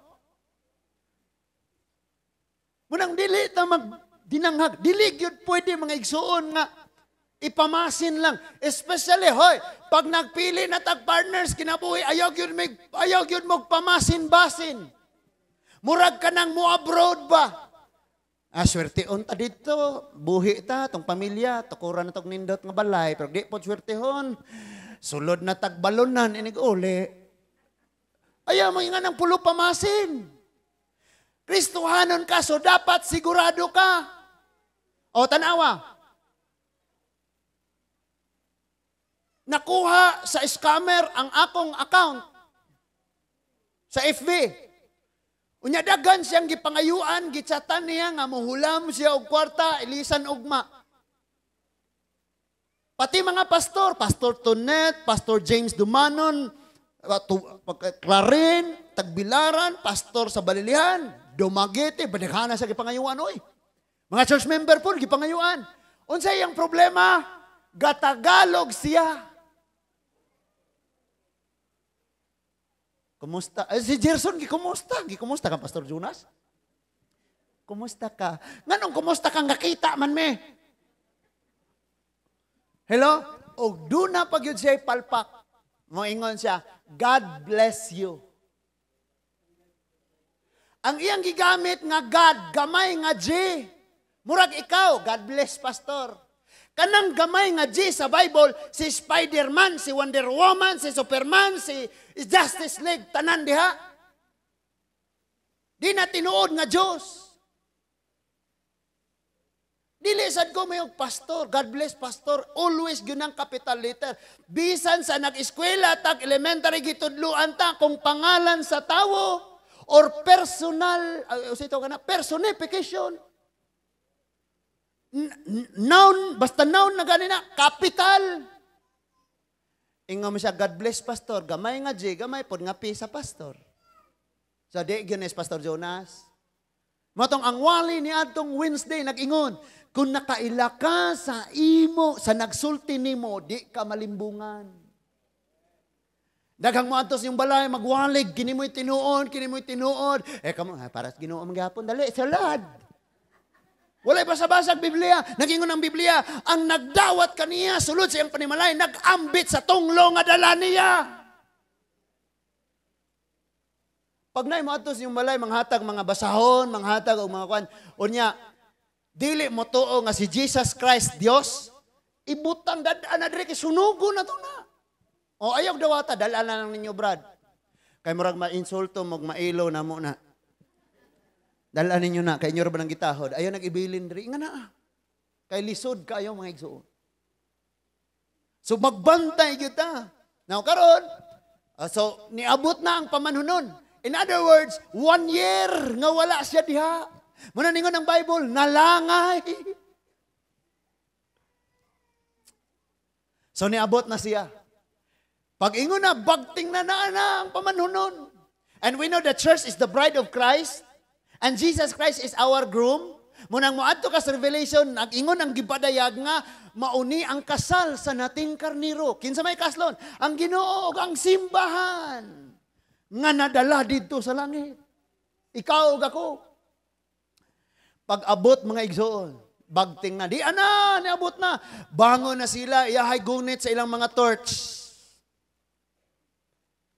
Munang dili ta magdinanghag. Dili gyud pwede mga igsuon nga ipamasin lang. Especially, hoy, pag nagpili na tag-partners, kinabuhi, ayaw gyud magpamasin-basin. Murag ka nang mo-abroad ba? Swerte ta dito, buhi ta, tong pamilya, tukuran na tong nindot nga balay, pero di po swertehon. Sulod na tagbalonan, inig uli. Ayaw mo nga ng pulo pamasin. Kristohanon ka, so dapat sigurado ka. O, tanawa. Nakuha sa scammer ang akong account sa FB. Unya dagan siyang gipangayuan, gitsatan niya nga muhulam siya og kwarta, ilisan ugma. Pati mga pastor, Pastor Tonet, Pastor James Dumanon, Clarin, Tagbilaran, Pastor sa Balilihan, Dumaguete, badagana sa gipangayuan oy. Mga church member po gipangayuan. Unsay ang problema? Gatagalog siya. Kumusta? Si Gerson, gikumusta ka, Pastor Jonas? Kumusta ka? Nganong kumusta kang nakita man me? Hello? O duna pag yun siya palpak. Moingon siya, God bless you. Ang iyang gigamit nga God, gamay nga G. Murag ikaw, God bless, Pastor. Kanang gamay nga G sa Bible, si Spider-Man, si Wonder Woman, si Superman, si Justice League, tanan diha. Di na tinuod nga Diyos. Dili sad ko may pastor, God bless pastor, always gunang capital letter. Bisan sa nag-eskwela, tag elementary gitudluan ta, kung pangalan sa tawo, or personal, personification. Noun, basta noun na ganina, capital. Ingo mo siya, God bless pastor, gamay nga J, gamay pod nga P sa pastor. So di gyud Pastor Jonas. Matong ang wali ni adtong Wednesday nag-ingon, Kung nakaila ka sa imo, sa nagsulti nimo, di ka malimbungan. Daghang mo antos yung balay, magwalig, kini mo'y tinuod, kini mo'y tinuod. Kamo, para sa Ginoo magyapon, dali, salad. Walay basa-basag Biblia. Nagingon ang Biblia, ang nagdawat kaniya, sulod sa iyang panimalay, nagambit sa tunglo nga dala niya. Pag naay mo atos yung balay, manghatag mga basahon, manghatag o mga kwan, unya, dili mo tuo nga si Jesus Christ, Dios, ibutang dadaan na diri, sunugo na to na. O ayaw dawata, dalaan na lang ninyo, Brad. Kay murag ma-insulto, mailo na mo na. Dalaan ninyo na, kay inyo ba ng gitahod? Ayaw nag-ibilin diri, nga na. Kay lisod kayo mga igsuon. So magbantay kita. Now karon, so niabot na ang pamanhunon. In other words, 1 year nga wala siya diha. Muna ningon ang Bible, nalangay. So niabot na siya. Pag ingon na, bagting na ang pamanhunon. And we know the church is the bride of Christ. And Jesus Christ is our groom. Munang moadto ka sa Revelation, nag-ingon ang gipadayag nga, mauni ang kasal sa nating karniro. Kinsa may kaslon? Ang Ginoo ug ang simbahan. Nga nadala dito sa langit. Ikaw ug ako. Pag-abot mga igsoon, bagting na. Di ana, niabot na. Bangon na sila, iyahay gunit sa ilang mga torch.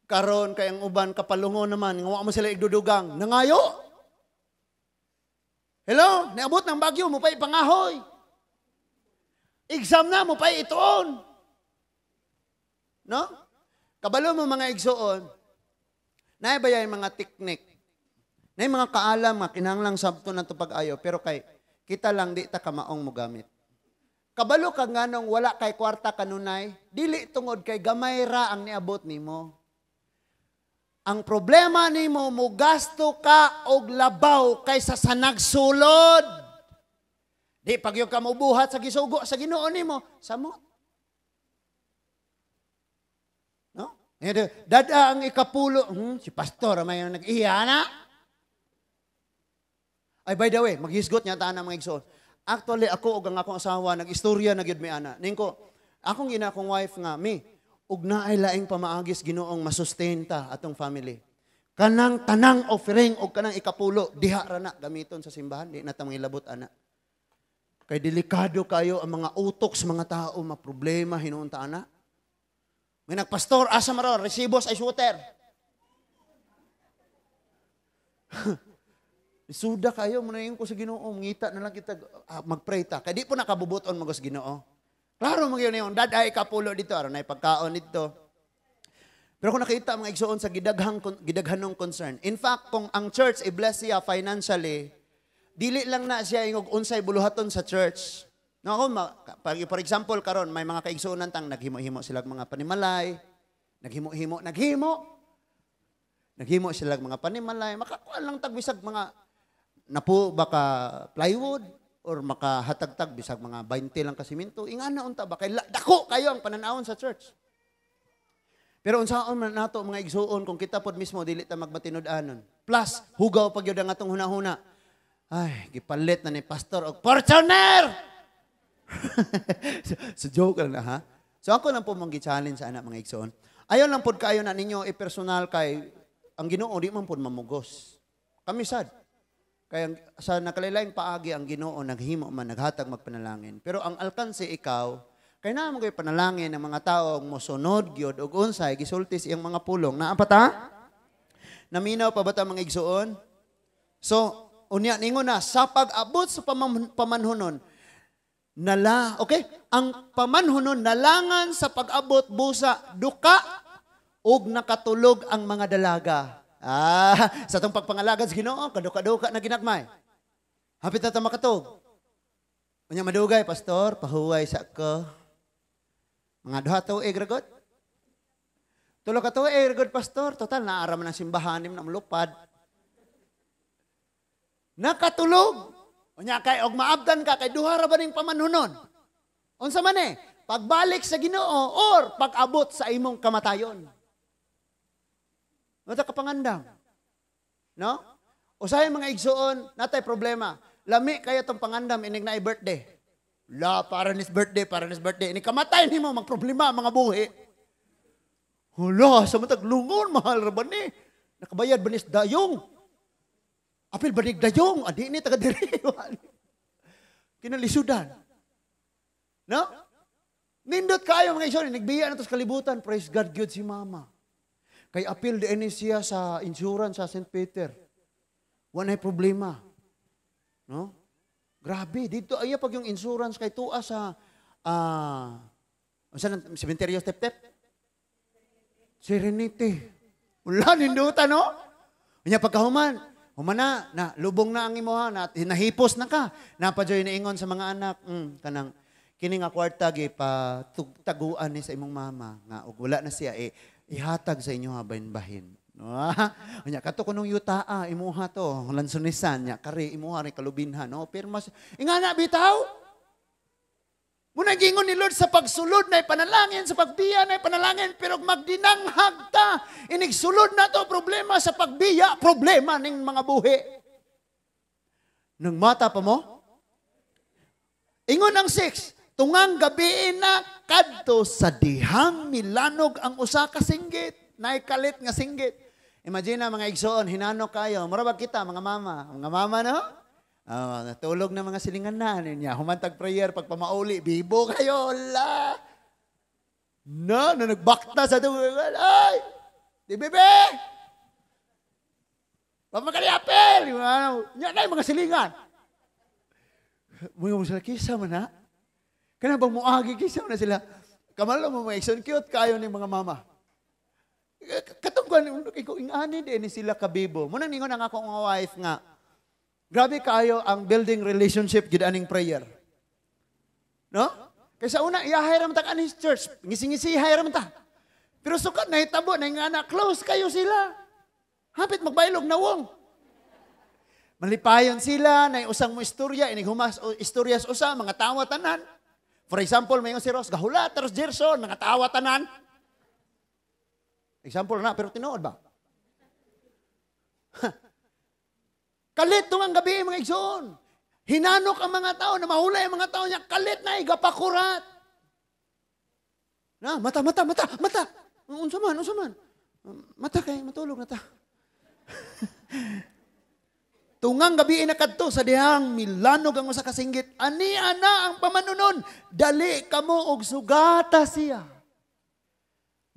Karon kay ang uban kapalungo naman, nga mo sila igdudugang. Nangayo. Hello, niabot ng bagyo, mo pa ipangahoy. Exam na, mo pa ituon. No? Kabalo mo mga igsoon, naibaya yung mga teknik. Na yung mga kaalam, mga kinahanglang sabto na ito pag-ayo, pero kay kita lang di ta kamaong mo gamit. Kabalo ka nga nung wala kay kwarta kanunay, dili tungod kay gamay ra ang niabot nimo. Ang problema nimo, mo gasto ka og labaw kaysa sa nagsulod. Di pag yung ka buhat sa gisugo sa Ginoo nimo, samot. No? Dada ang ikapulo, si pastor may nag-iya na. Ay, by the way, maghisgot niya taan ang mga igsoon. Actually, ako ug ang akong asawa, nag-istorya na gyud may ana. Ningko, akong gina akong wife nga, ug naay laing pamaagis Ginoong masustain ta atong family. Kanang tanang offering ug kanang ikapulo, diha ra na gamiton sa simbahan, di na ta mangilabot ana. Kay delikado kayo ang mga utok sa mga tao, maproblema hinuon ta ana. May nagpastor, asa maron, resibos ay shooter. Isuda kayo, manayin ko sa Ginoo, ngita na lang kita, mag-pray ta. Kaya di po nakabubuton mo sa Ginoo. Klaro mga yun, daday kapulo dito, aron ay pagkaon dito. Pero kung nakita mga igsoon sa gidaghanong concern, in fact, kung ang church i-bless siya financially, dili lang na siya yung unsay buluhaton sa church. No, for example, karon may mga kaigsuonan tang naghimo-himo sila mga panimalay, naghimo sila mga panimalay, makakuha lang tagbisag mga napo baka plywood or makahatagtag bisag mga 20 lang ka simento. Ingana unta ba kay dako kayo ang pananawon sa church. Pero unsaon man nato mga igsuon kung kita pod mismo dili ta magmatinud-anon. Plus hugaw pag yun ang atong hunahuna. Ay, gipalit na ni pastor og Fortuner. So joke lang na ha. So ako lang po mong gi-challenge sa anak mga igsoon. Ayon lang pod kaayo na ninyo i-personal kay ang Ginoo di man pod mamugos. Kami sad. Kaya sa nakalilaing paagi ang Ginoo naghimo man naghatag magpanalangin. Pero ang alkanse ikaw kay na mo kay panalangin ng mga tao mosunod gyud og unsay gisultis iyang mga pulong. Naa pa ta? Naminaw pa ba ta mga igsuon? So unya ningon na sa pag-abot sa pamanhunon okay? Ang pamanhunon nalangan sa pag-abot busa duka ug nakatulog ang mga dalaga. Sa itong pagpangalagad sa Ginoo, kaduka-duka na ginagmay. Hapit na ito makatog. Unya madugay, pastor, pahuway sa ko. Mga duha tuig ragot. Tulo ka tuig ragot, pastor. Total, naaraman ng simbahanim na malupad. Nakatulog. Unya kay, og maabdan ka, kay duha ra ba ning pamanhunon? Unsa man pagbalik sa Ginoo or pag-abot sa imong kamatayon. Mata kapangandang. No? Usahay mga igsuon, natay problema. lami kaya itong pangandam, inig na birthday. Para nis birthday. Ini kamatay ni mo, magproblema mga buhi. Hala, sa matag lungon, mahal ra ba ni? Nakabayad ba nis dayong? Apil ba ni dayong? Adi ni taga diri. Kinalisudan. No? Nindot kayo mga igsoon, nagbiya na to sa kalibutan, praise God, good si mama. Kay apil di siya sa insurance sa St. Peter. Wala problema. No? Grabe, dito ay pag yung insurance kay tuwa sa saan cementerio Tep-Tep? Serenity. Wala ninduta, no? Kanya pagkahuman, na lubong na ang imuha, nahipos na ka. Napadyoy na ingon sa mga anak, kanang kini nga kwarta pa taguan ni sa imong mama nga ug wala na siya ihatag sa inyo ha bahin-bahin. Nya kato kunong yutaa imuha to lansunisan nya kari imuha ni kalubinhan no pirmas ingana bitaw. Muna gingon ni Lord sa pagsulod na panalangin sa pagbiya na panalangin pero magdinanghag ta inig sulod na to problema sa pagbiya problema ning mga buhi. Nang mata pa mo? Ingon ang 6 tungang gabi na kadto sa dihang milanog ang usa ka singgit. Naikalit nga singgit. Imagine mga igsoon, hinanok kayo. Marabag kita, mga mama. Mga mama, no? Natulog na mga silinganan niya. Humantag prayer, pagpamauli, bibo kayo. La! No, nagbakta sa tuloy. Ay! Di bebe! Pamakaliapel! Yan na yung mga silingan. Mga sila, kisa man ha? Kaya bang muagi kisa na sila, kamalo mo mga igsoon, cute kayo ni mga mama. Katungkuan, ikaw ingani din sila kabibo. Muna ningon ang akong wife nga, grabe kayo ang building relationship gid aning prayer. No? Kaysa una, iyahay raman ta kanis church. Ngisi-ngisi, iyahay raman ta. Pero sukat na hitabo na yung anak, close kayo sila. Hapit magbailog na wong. Malipayon sila, na usang mo istorya, inighumas istoryas usa, mga tawa tanan. For example, may si Ross, gahula, taros Gerson, mga tawa tanan. Example na, pero tinuod ba? Kalit tungang gabi mga igsoon. Hinanok ang mga tao, na mahulay ang mga tao niya, kalit na igapakurat. Na, mata. Unsaman. Mata kay, matulog na ta. Tungang gabi inakadto sa dihang milanog ang usa ka singgit. Ani ana ang pamanunon, dali kamo og sugata siya.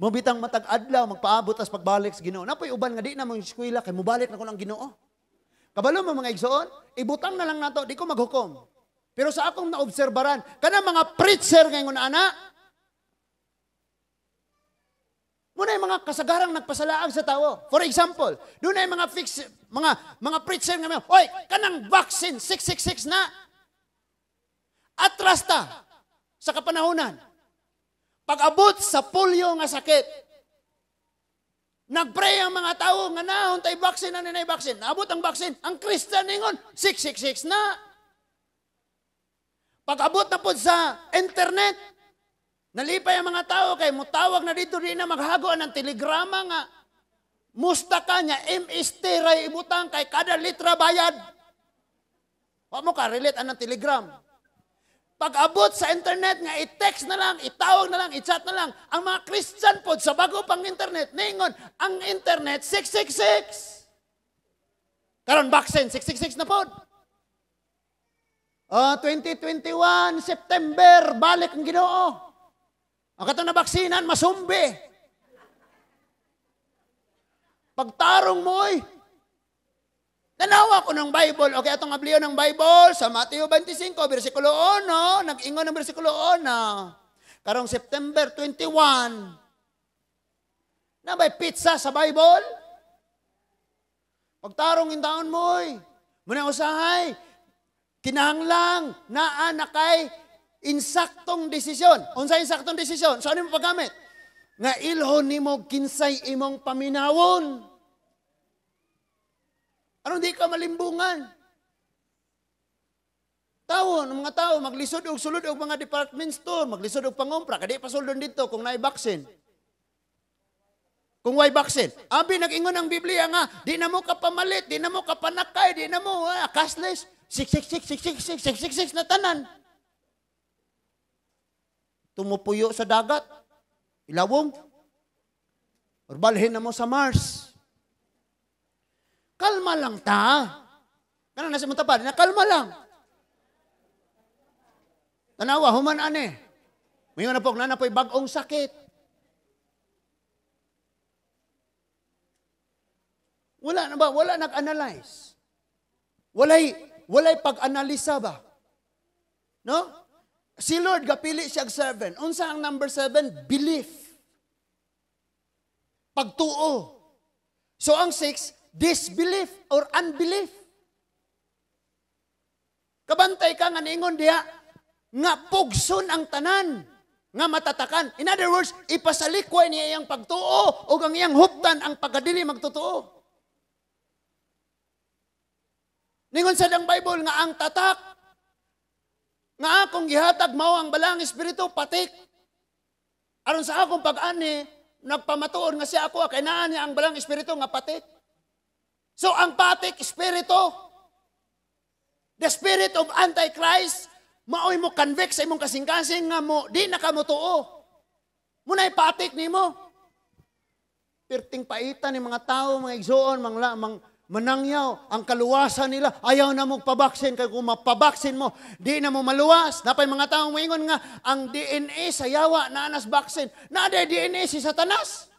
Mo bitang matag adlaw magpaabot as pagbalik sa Ginoo. Napoy uban nga di na mo eskwela kay mobalik na ko ng Ginoo. Kabalo mo mga igsoon, ibutang na lang nato, di ko maghukom. Pero sa akong naobserbaran, kana mga preacher ngayon ana, muna yung mga kasagarang nagpasalaag sa tao. For example, doon ay mga mga preacher nga, oy, kanang vaccine, 666 na. Atras ta sa kapanahunan. Pag-abot sa polio nga sakit, nagpray ang mga tao nga nahon tayo vaccine, vaccine. Naabot ang vaccine, ang Christian ningon, 666 na. Pag-abot na po sa internet, nalipay ang mga tao kay mutawag na dito rin na maghago ng telegrama nga. Musta ka niya, MST ray ibutang kay kada litra bayad. Wa mo ka, relate ang telegram. Pag-abot sa internet nga, i-text na lang, itawag na lang, i-chat na lang. Ang mga Christian po sa bago pang internet, ningon, ang internet, 666. Karon vaccine, 666 na po. 2021, September, balik ang Ginoo. Ang katong na baksinan, masumbi. Pagtarong mo, tanawa ko ng Bible. Okay, atong abliyo ng Bible sa Mateo 25, versikulo 1, nag-ingon ng versikulo 1. Karong September 21, na may pizza sa Bible? Pagtarong in taon mo, muna usahay, kinahanglang naa na kay insaktong desisyon. Unsa insaktong desisyon? So ano mo paggamit? Nga ilhon nimo kinsay imong paminawon. Anong di ka malimbungan? Tawon, mga tao, maglisod og sulod og mga department store, maglisod og pangumpra, kadi pasuldon dito kung naay vaccine. Kung way vaccine. Abi nag-ingon ang Biblia nga, di na mo ka pamalit, di na mo ka panakay, di na mo cashless. 666 na tanan. Tumupuyo sa dagat. Ilawong. Or balhin na mo sa Mars. Kalma lang ta. Kanang nasa mong tapad, nakalma lang. Tanawa, human ane. Ngayon na po, nanapoy bagong sakit. Wala na ba? Wala nag-analyze. Walay pag-analisa ba? No? Si Lord gapili siya 7. Unsa ang number 7? Belief. Pagtuo. So ang 6, disbelief or unbelief. Kabantay ka nga ningon diha, nga pugson ang tanan, nga matatakan. In other words, ipasalikway niya iyang pagtuo o ang iyang huptan ang pagkadili magtutuo. Ningon sa dang Bible nga ang tatak, nga akong gihatag mao ang balang espiritu patik. Aron sa akong pag-ani, nagpamatuon nga siya ako, kay naa niya ang balang espiritu nga patik. So ang patik, espiritu, the spirit of Antichrist, maoy mo convict sa imong kasing-kasing nga mo, di na ka mo tuo. Muna'y patik ni mo. Perting paitan ni mga tao, mga igsoon, manangyaw, ang kaluwasan nila, ayaw na mo pabaksin, kaya kung mapabaksin mo, di na mo maluwas. Napay mga taong maingon nga, ang DNA sa yawa na anas baksin, na ada DNA si Satanas.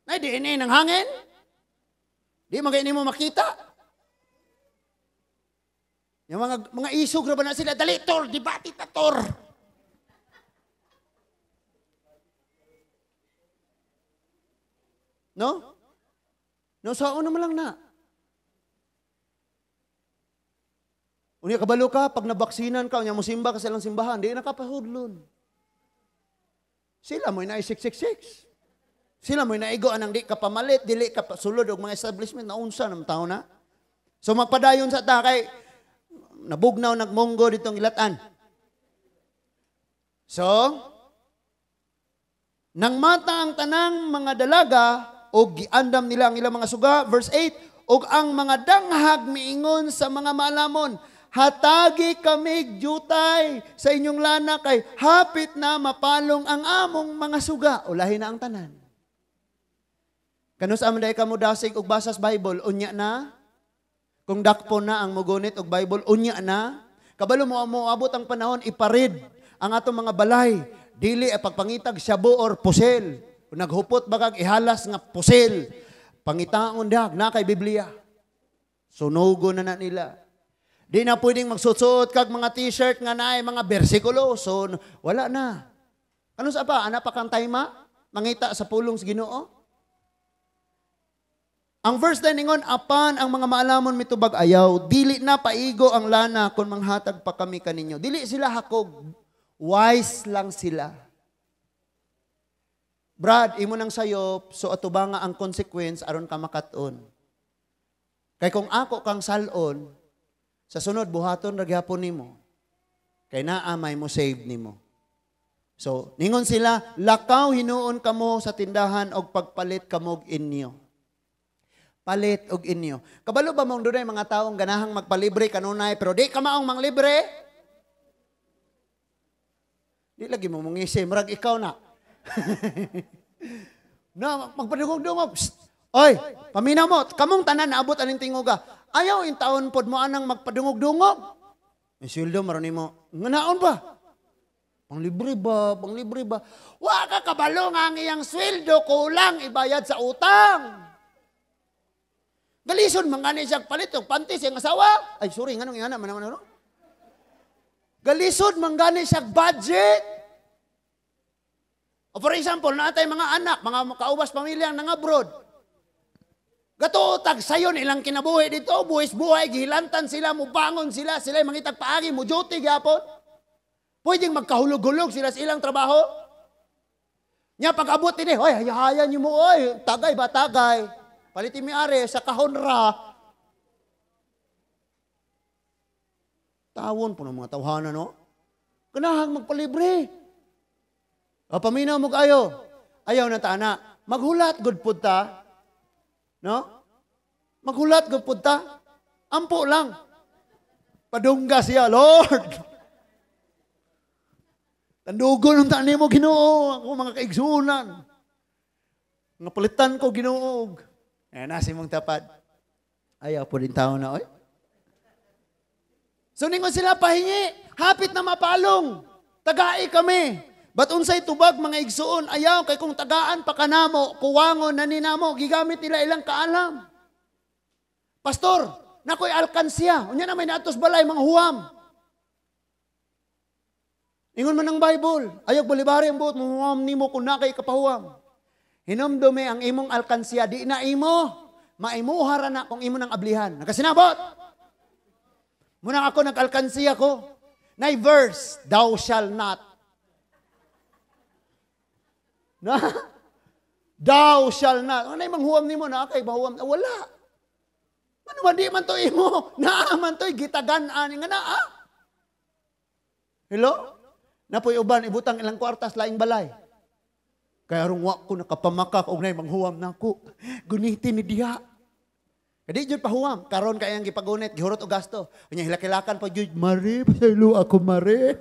Na DNA ng hangin. Di magayin mo makita. Yung mga isog na ba na sila, dali, tor, dibati ta, tor. No? No, saan naman lang na. Unya kabalo ka, pag nabaksinan ka, unya mo simba ka silang simbahan, di nakapahudlon. Sila mo'y na-666. Sila mo'y naigo anang di ka pamalit, dili ka sulod og mga establishment na unsa ng tao na. So magpadayon sa ta kay nabugnaw nagmunggo ditong ilatan. So, nang mata ang tanang mga dalaga, o giandam nila ang ilang mga suga, verse 8, o ang mga danghag miingon sa mga maalamon, hatagi kami jutay sa inyong lana kay hapit na mapalong ang among mga suga. Ulahin na ang tanan. Kanus aman day kamo dasig og basas Bible, unya na. Kung dakpo na ang mugunit og Bible, unya na. Kabalo mo abot ang panahon, iparid ang atong mga balay. Dili ay pagpangitag shabu or pusel. Kung naghupot bagag ihalas nga pusil, pangitaon dag na kay Biblia. Sunugo na nila. Di na pwedeng magsusuot kag mga t-shirt nga naay mga bersikulo. So, wala na. Ano sa pa? Ana pa kang tayma? Mangita sa pulong sa Ginoo? Ang verse 10 ningon, apan ang mga maalamon mitubag ayaw, dili na paigo ang lana kung manghatag pa kami kaninyo. Dili sila hakog. Wise lang sila. Brad, imo nang sayop, so atubanga ang consequence aron ka makaton. Kay kung ako kang salon, sa sunod buhaton ra gyapon nimo. Kay naamay mo save nimo. So, ningon sila, lakaw hinuon kamo sa tindahan og pagpalit kamog inyo. Palit og inyo. Kabalo ba mong dunay mga taong ganahang magpalibre kanunay pero di ka maong manglibre? Di lagi mo mong isim, murag ikaw na. Na magpadungog-dungog. Oy, paminaw mo, kamong tanan naabot aning tinguga. Ayaw in taon pod mo anang magpadungog-dungog. May sweldo maron nimo. Nganaon ba? Panglibre ba? Wa ka kabalo nga ang iyang sweldo kulang ibayad sa utang. Galison mangani siya palit og panty siyang asawa. Ay sorry nganong ingana man ano? Galisod mangani siya budget. O for example, naatay mga anak, mga kaubas pamilya ang nang-abroad. Gatutag sayon ilang kinabuhi dito, buhis-buhay, gihilantan sila, mubangon sila, sila mangitag paagi, mujuti gyapon. Pwedeng magkahulog-hulog sila sa ilang trabaho. Nya pag-abot din hoy, hayahayan niyo mo, oy, tagay ba tagay? Palitin mi are sa kahonra. Tawon po ng mga tawhana, no? Kanahang magpalibre. O paminaw mo kayo. Ayaw na tana. Maghulat, good pud ta. No? Maghulat, good pud ta. Ampo lang. Padungga siya, Lord. Tandugon ng tani mo, Ginoo. Ako mga kaigsunan. Nga palitan ko, Ginoo. Nasi mong tapad. Ayaw po din tao na, oy. So, ningon sila pahingi. Hapit na mapalong. Tagai kami. But unsay tubag mga igsuon, ayaw kay kung tagaan pa kanamo, kuwangon na ninamo, gigamit nila ilang kaalam. Pastor, nakoy alkansya. Unya na may natos balay mga huwam. Ingon man ang Bible, ayog balibari ang buot, huwam nimo kung na kay kapahuwam. Hinumdumi ang imong alkansya, di na imo, maimuhara na kung imo ng ablihan. Nakasinabot. Muna ako nag-alkansya ko. Nay verse, thou shall not. Na? Thou shall not. Ano yung manghuwam ni mo na kay mahuwam? Wala. Ano man di man to imo? Naaman to, gitagan-an. Nga na, ah? Hello? Napoy uban, ibutang ilang kwartas, laing balay. Kaya rungwa ko nakapamakak, og na manghuwam na ko. Gunitin ni diha. Kadi jud pahuwam. Karon kayang gipagunit, gihurot og gasto. Unya hilakilakan pa jud, mare, pasaylo ako mare.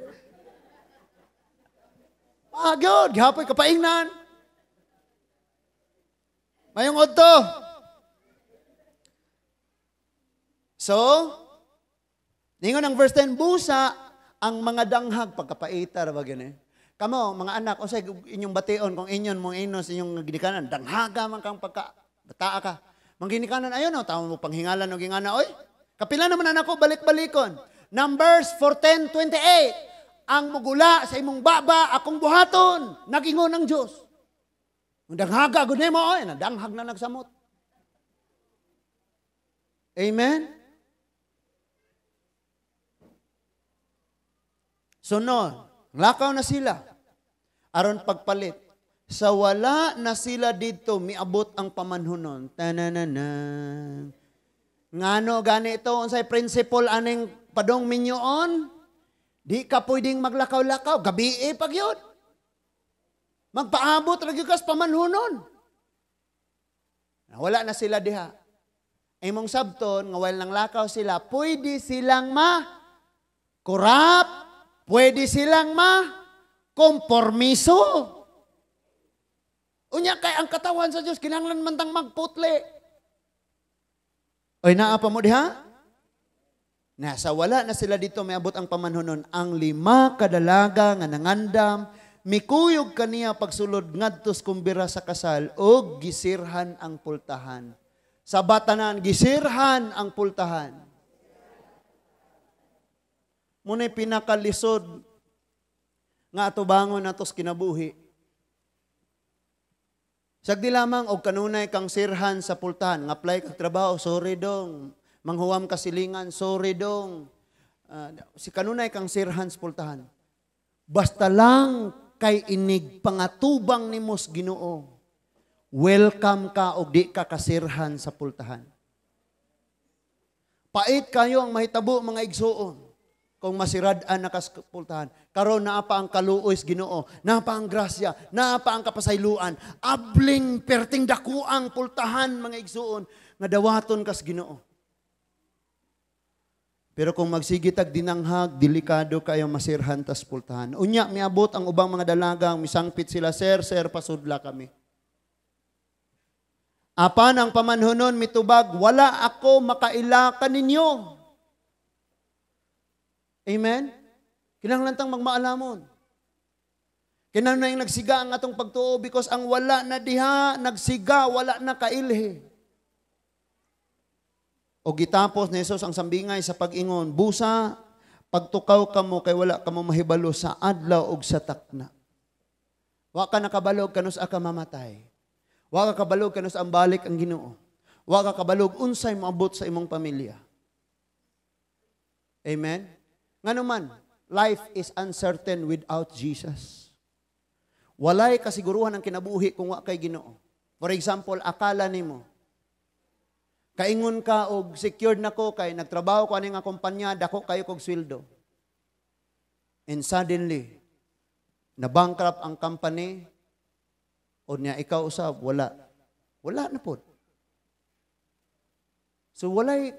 Agod, gihapoy kapaingnan. Mayong odto. So, ningon ang verse 10, busa ang mga danghag pagkapaitar ba gani. Kamo mga anak, unsay inyong bation kung inyon mong inos inyong ginikanan, danghaga man kang pagka bataa ka. Mangginikanan ayon no, tawon mo panghingalan og ingana oy. Kapila naman anak ko balik-balikon. Numbers 4:10-28. Ang mugula sa imong baba, akong buhaton, nagingon ng Diyos. Danghaga, gud mo, oy, nadanghag na nagsamot. Amen? Sunod, lakaw na sila. Aron pagpalit. Sa wala na sila dito, miabot ang pamanhunon. Tanananan. Ngano gani ito, unsay principle aning padong minyoon? Di ka pwedeng maglakaw-lakaw. Gabi pag yun. Magpaabot lagi kas pamanhunon. Wala na sila diha. Imong sabton, nga wala nang lakaw sila, pwede silang ma-corrupt, pwede silang ma-kompormiso. Unya kay ang katawan sa Diyos, kinahanglan man tang magputli. Oy, naapa mo diha? Nasa wala na sila dito, may abot ang pamanhunon. Ang 5 kadalaga nga nangandam, mikuyog kaniya pagsulod ngadtos kumbira sa kasal, o gisirhan ang pultahan. Sa batanan, gisirhan ang pultahan. Muna'y pinakalisod nga atubangon natos kinabuhi. Sagdi lamang og kanunay kang sirhan sa pultahan, nga-apply kag trabaho, sorry dong. Manghuwam kasilingan, sorry dong. Si kanunay kang sirhan sa pultahan. Basta lang kay inig pangatubang ni mos Ginoo. Welcome ka o di ka kasirhan sa pultahan. Pait kayo ang mahitabo mga igsuon. Kung masirad-an na kaspultahan. Karon naa pa ang kaluoy Ginoo, naa pa ang grasya, naa pa ang kapasayloan. Abling perting dakuang pultahan mga igsuon nga dawaton kas Ginoo. Pero kung magsigitag dinanghag, delikado kayo masirhan tas pultahan. Unya, miabot ang ubang mga dalagang, misangpit sila, sir, pasudla kami. Apan ang pamanhunon mitubag, wala ako makailakan ninyo. Amen? Kinahanglan tang magmaalamon. Kinahanglan nagsiga ang atong pagtuo because ang wala na diha, nagsiga, wala na kailhi. O gitapos ni Jesus ang sambingay sa pag-ingon, busa, pagtukaw ka mo kay wala ka mo mahibalo sa adlaw ug sa takna. Wa ka nakabalog kanus ka mamatay. Wa ka kabalog kanus ang balik ang Ginoo. Wa ka kabalog unsay moabot sa imong pamilya. Amen? Ngano man, life is uncertain without Jesus. Walay kasiguruhan ang kinabuhi kung wa kay Ginoo. For example, akala nimo kaingon ka og secured na ko kay nagtrabaho ko ani nga kumpanya, dako kayo kog sweldo. And suddenly, na-bankrupt ang company o niya ikaw usab, wala. Wala na po. So walay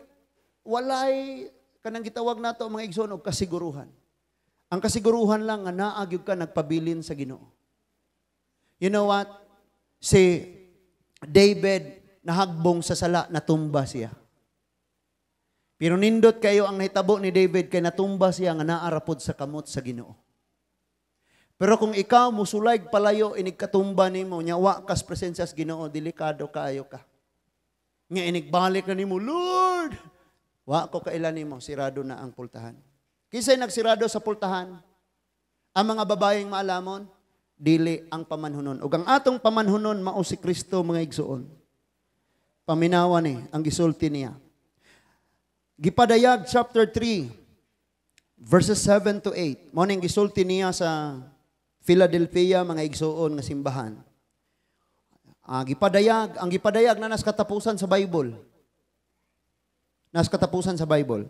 walay kanang gitawag nato mga igsoon og kasiguruhan. Ang kasiguruhan lang nga naa gyud ka nagpabilin sa Ginoo. You know what? Si David nahagbong sa sala, natumba siya. Pero nindot kayo ang nahitabo ni David kay natumba siya nga naarapod sa kamot sa Ginoo. Pero kung ikaw musulay palayo inig katumba nimo nya wa kas presensya sa Ginoo, delikado kaayo ka. Nga inigbalik na nimo, Lord, wa ko kailan nimo, sirado na ang pultahan. Kisay nagsirado sa pultahan, ang mga babaeng maalamon, dili ang pamanhunon. Ug ang atong pamanhunon mao si Kristo mga igsuon. Paminawa ni ang gisulti niya. Gipadayag chapter 3 verses 7 to 8. Mao ning gisulti niya sa Philadelphia mga igsuon nga simbahan. Ang gipadayag na nas katapusan sa Bible. Nas katapusan sa Bible.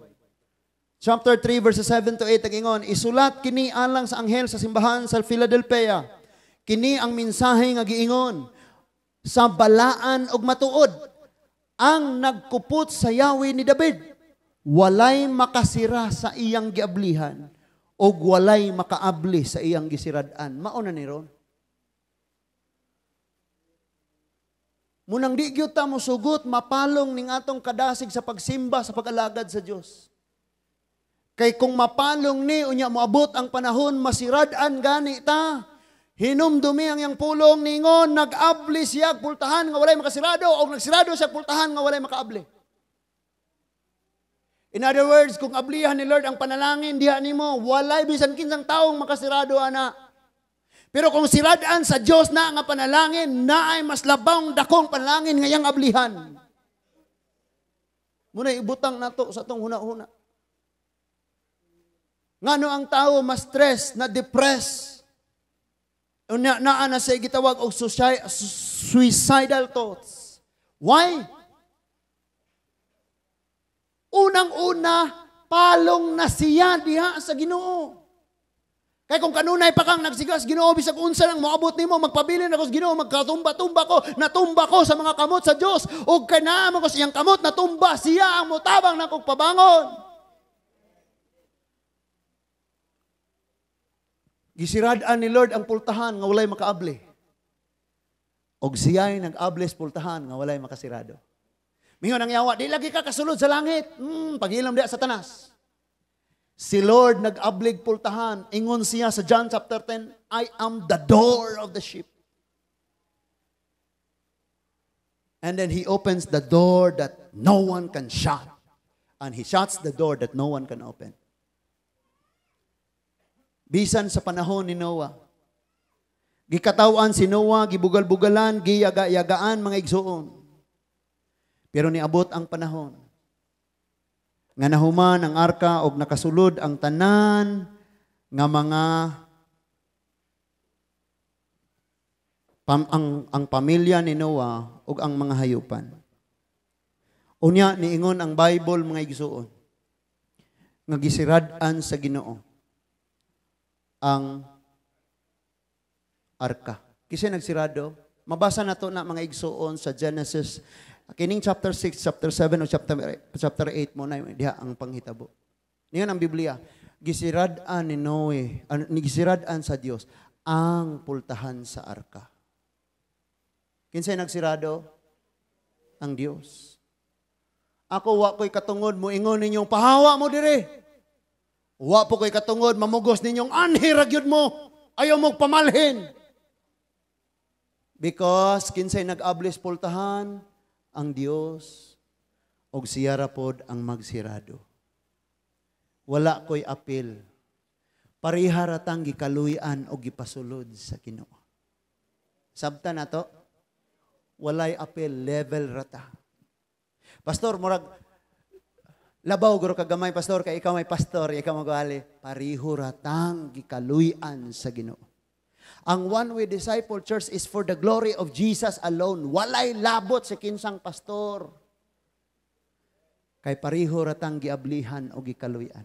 Chapter 3 verses 7 to 8 ang ingon, isulat kini alang sa anghel sa simbahan sa Philadelphia. Kini ang mensahe nga giingon sa balaan og matuod ang nagkupot sa yawi ni David. Walay makasira sa iyang giablihan o walay makaabli sa iyang gisirad-an. Mauna ni ron. Munang di gyud ta mosugot mapalong ning atong kadasig sa pagsimba sa pag-alagad sa Dios. Kay kung mapalong ni unya moabot ang panahon masirad-an gani ta. Hinumdumi ang iyang pulong ningon nag-abli siya pultahan nga walay makasirado o nagsirado siya pultahan nga walay makaabli. In other words, kung ablihan ni Lord ang panalangin, diha nimo, walay bisan kinsang taong makasirado ana. Pero kung siradaan sa Dios na nga panalangin, na ay mas labang dakong panalangin ngayang ablihan. Muna ibutang nato sa tong huna-huna. Ngano ang tao mas stress, na depressed, naa na sa gitawag og suicidal thoughts. Why? Unang-una, palong na siya diha sa Ginoo. Kaya kung kanunay pa kang nagsigas, Ginoo, bisag unsa nang moabot nimo, magpabilin ako sa Ginoo, magkatumba-tumba ko, natumba ko sa mga kamot sa Dios, ug kanamo ko siyang kamot, natumba siya ang mutabang na kong pabangon. Gisiradaan ni Lord ang pultahan nga walay makaabli. Og siya'y nag-abli sa pultahan nga walay makasirado. Mingon ang yawa, di lagi ka kasulod sa langit. Pag-ilam di sa tanas. Si Lord nag-ablig pultahan. Ingon siya sa John chapter 10, I am the door of the sheep. And then He opens the door that no one can shut. And He shuts the door that no one can open. Bisan sa panahon ni Noah. Gikatawan si Noah, gibugal-bugalan, giyaga-yagaan mga igsuon. Pero niabot ang panahon nga nahuman ang arka og nakasulod ang tanan nga mga ang pamilya ni Noah ug ang mga hayupan. Unya niingon ang Bible mga igsuon nga gisirad-an sa Ginoo ang arka. Kasi nagsirado, mabasa nato na mga igsuon sa Genesis kining chapter 6, chapter 7, o chapter 8 mo na diha ang panghitabo. Niyan ang Biblia. Gisirad-an ni Noe, gisirad-an sa Dios ang pultahan sa arka. Kinsay nagsirado? Ang Dios. Ako wa ko'y katungod mo ingon ninyong pahawa mo dire. Wa po ko'y katungod mamugos ninyong anhiragyod mo. Ayaw mo pamalhin. Because kinsay nag-ablis pultahan? Ang Dios og siya ra pod ang magsirado. Wala ko'y apil. Pareha ra tang gikaluy-an og gipasulod sa Ginoo. Sabta na to, walay apil, level ra ta. Pastor, murag labaw guro kagamay pastor kay ikaw may pastor, ikaw magwali. Pareho ra tang gikaluy-an sa Ginoo. Ang one-way disciple church is for the glory of Jesus alone. Walay labot sa kinsang pastor. Kay pariho ratang giablihan o gikaluyan.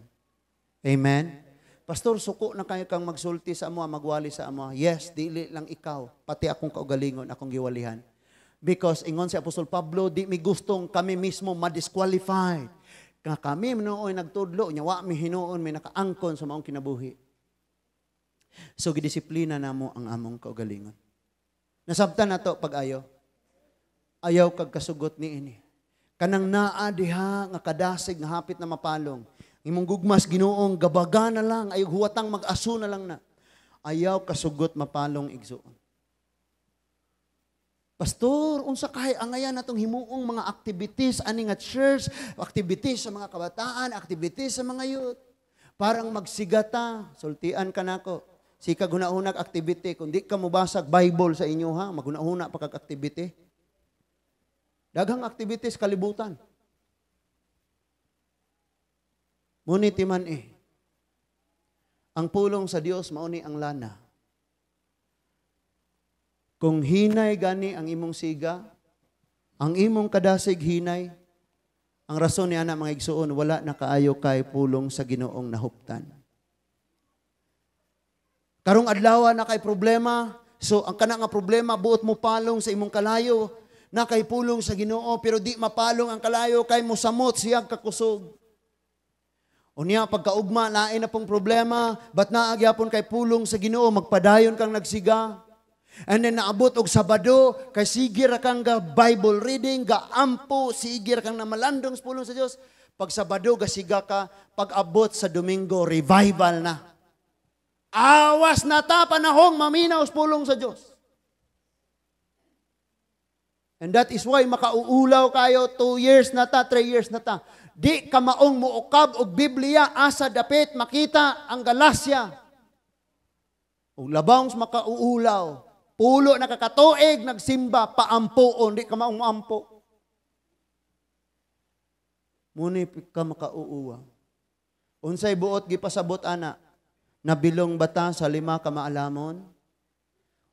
Amen? Pastor, suko na kayo kang magsulti sa amo, magwali sa amo. Yes, dili lang ikaw. Pati akong kaugalingon, akong giwalihan. Because ingon si Apostol Pablo, di mi gustong kami mismo ma-disqualified. Nga kami nooy nagtudlo, nya wa mi hinuon may nakaangkon sa maong kinabuhi. So gidisiplina namo ang among kaugalingon. Nasabtan nato pag-ayo. Ayaw kag kasugot ni ini. Kanang naa diha nga kadasig nga hapit na mapalong. Imong gugmas Ginoong gabaga na lang, ayaw huwatang mag-aso na lang na. Ayaw kasugot mapalong igsuon. Pastor, unsa kay angayan natong himuong mga activities ani nga church, activities sa mga kabataan, activities sa mga youth. Parang magsigata, sultian ka nako. Sika hunahunag activity, kung di ka mubasag Bible sa inyo ha, maghunahuna pa kag activity. Daghang activities kalibutan. Ngunit man ang pulong sa Dios mao ni ang lana. Kung hinay gani ang imong siga, ang imong kadasig hinay, ang rason ni ana mga igsuon, wala na kaayo kay pulong sa Ginoong nahuptan. Karong adlaw na kay problema, so ang kana nga problema buot mo palong sa imong kalayo, na kay pulong sa Ginoo pero di mapalong ang kalayo kay mosamot siyang kakusog. Unya pagkaugma lain na pong problema, bat naa gyapon kay pulong sa Ginoo magpadayon kang nagsiga. And then naabot og Sabado, kay sige ra kang ga Bible reading, ga ampo, sige ra kang namalandong sa pulong sa Dios. Pag Sabado gasiga ka, pag abot sa Domingo revival na. Awas na ta panahong maminaw sa pulong sa Dios. And that is why makauulaw kayo 2 years na ta, 3 years na ta. Di ka maong muukab og Biblia asa dapit makita ang Galasya. Og labaw makauulaw. Pulo nakakatuig, nagsimba, paampoon, di ka maong ampo. Muni ka makauuwa. Unsay buot gipasabot ana, nabilong bata sa 5 ka maalamon,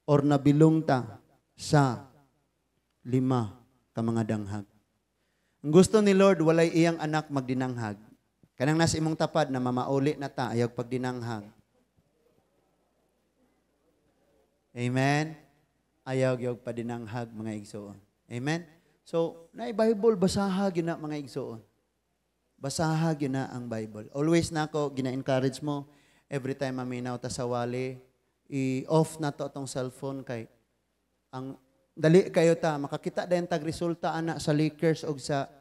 or nabilong ta sa 5 ka mga danghag. Ang gusto ni Lord, walay iyang anak magdinanghag. Kanang nasa imong tapad na mamauli na ta, ayaw pagdinanghag. Amen? Ayaw gyud padinanghag mga igsoon. Amen? So, na Bible basaha gyud na mga igsoon. Basaha gyud na ang Bible. Always nako gina-encourage mo every time maminaw ta sa wali, i-off na to tong cellphone kay ang dali kayo ta makakita dayon tag resulta ana sa Lakers og sa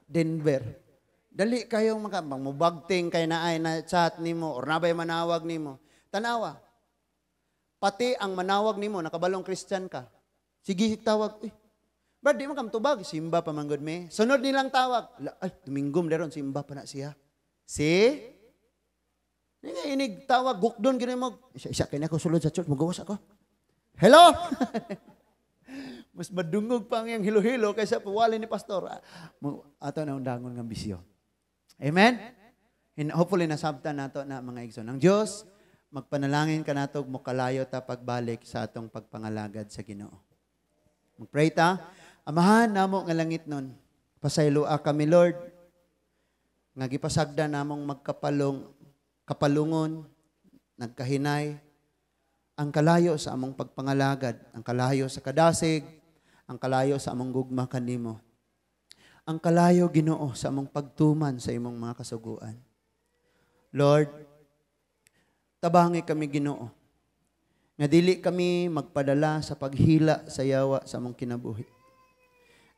Denver. Dali kayo mubagting kay naay na chat nimo or nabay manawag nimo. Tanawa. Pati ang manawag nimo, nakabalong Christian ka. Sige, tawag. Brad, di mo kam tubag. Simba pa manggod me. Sunod nilang tawag. Ay, Domingom daron, simba pa na siya. See? Inig tawag, gukdon, gano'n mo. Isa kaya ako sulod sa church, magawas ako. Hello? Mas madungog pa ang hilo-hilo kaysa puwali ni pastor. Ato na undangon ng bisyo. Amen? And hopefully nasabtan nato na mga igsoon. Ang Diyos, magpanalangin ka nato mo kalayo ta pagbalik sa atong pagpangalagad sa Ginoo. Magpray ta. Amahan namo nga langit nun. Pasayloa kami Lord. Nga gipasagda namong kapalungon, nagkahinay, ang kalayo sa among pagpangalagad, ang kalayo sa kadasig, ang kalayo sa among gugma kanimo. Ang kalayo Ginoo sa among pagtuman sa imong mga kasuguan. Lord, tabangi kami Ginoo. Nga dili kami magpadala sa paghila sa yawa sa among kinabuhi.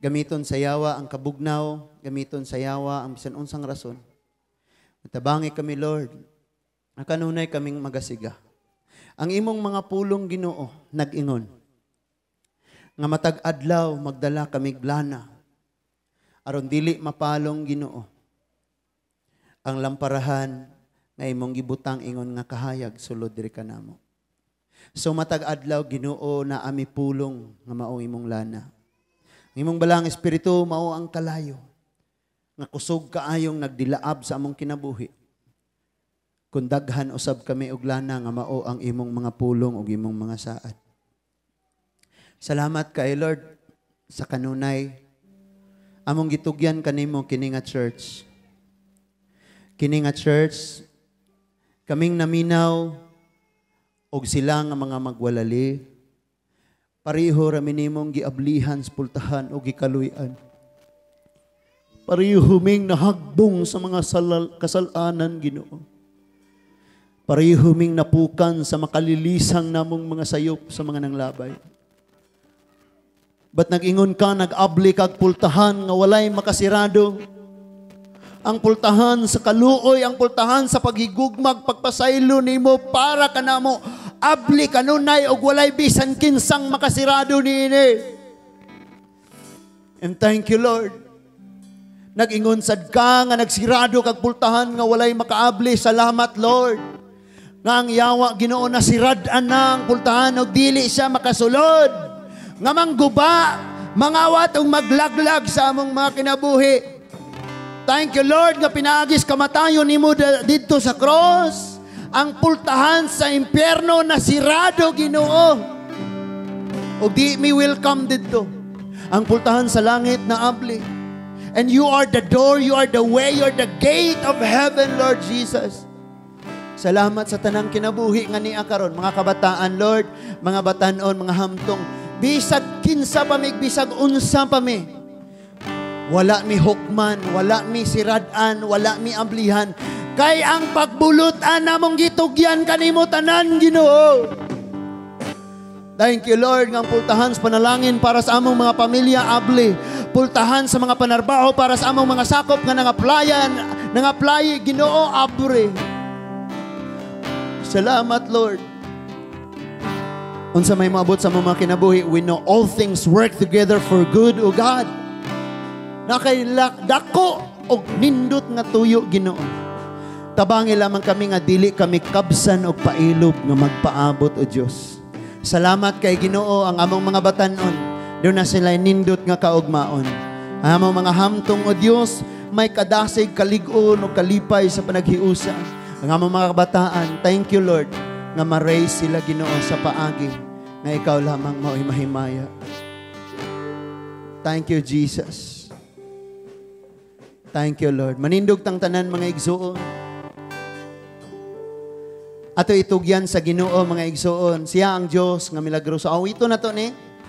Gamiton sa yawa ang kabugnaw, gamiton sa yawa ang bisan unsang rason. Tabangi kami Lord, na kanunay kaming magasiga. Ang imong mga pulong Ginoo nag-ingon. Nga matag adlaw magdala kami glana. Aron dili mapalong Ginoo. Ang lamparahan nga imong gibutang ingon nga kahayag sulod diri kanamo. So matag adlaw Ginoo na ami pulong nga mao imong lana. Ang imong balang espiritu mao ang kalayo nga kusog kaayong nagdilaab sa among kinabuhi. Kung daghan usab kami og lana nga mao ang imong mga pulong ug imong mga saad. Salamat kay Lord sa kanunay among gitugyan kanimo kini nga church. Kini nga church kaming naminaw og sila nga mga magwalali. Pareho ra minimong giablihan, spultahan o gikaluyan. Pareho huming nahagbong sa mga kasalanan, Ginoo. Pareho huming napukan sa makalilisang namong mga sayop sa mga nanglabay. Ba't nag-ingon ka, nag-abli kag pultahan nga walay makasirado? Ang pultahan sa kaluoy, ang pultahan sa paghigugmag, pagpasaylo nimo para kanamo abli kanunay og walay bisan kinsang makasirado niini. And thank you, Lord. Nag-ingon sad ka nga nagsirado kag pultahan nga walay makaabli. Salamat, Lord. Nga ang yawa, Ginoo, na sirad-an na ang pultahan og dili siya makasulod. Nga mangguba, mangawat og maglaglag sa among mga kinabuhi. Thank you, Lord, nga pinaagis kamatayon nimo dito sa cross. Ang pultahan sa impyerno na sirado, Ginoo. O di mi welcome dito. Ang pultahan sa langit na abli. And you are the door, you are the way, you are the gate of heaven, Lord Jesus. Salamat sa tanang kinabuhi nga niya karon, mga kabataan, Lord, mga batanon, mga hamtong. Bisag kinsa pa mi, bisag unsa pa mi. Wala mi hukman, wala mi siradan, wala mi ablihan. Kay ang pagbulutan namong gitugyan kanimo tanan, Ginoo. Thank you, Lord, ng pultahan sa panalangin para sa among mga pamilya abli. Pultahan sa mga panarbaho para sa among mga sakop nga nangaplayi, Ginoo, abri. Salamat, Lord. Unsa may maabot sa mga kinabuhi, we know all things work together for good, O God. Nakailakdako og nindot nga tuyo, Ginoo. Tabangi lamang kami nga dili kami kabsan og pailob nga magpaabot, O Dios. Salamat kay Ginoo, ang among mga batanon doon na sila nindot nga kaugmaon. Ang among mga hamtong, O Dios, may kadasig, kalig-on o kalipay sa panaghiusa. Ang among mga kabataan, thank you, Lord, nga ma-raise sila, Ginoo, sa paagi nga ikaw lamang mao'y mahimaya. Thank you, Jesus. Thank you, Lord. Manindog tang tanan, mga igsuon. Ato itugyan sa Ginoo, mga igsuon. Siya ang Diyos nga milagro. So, awito na to ni.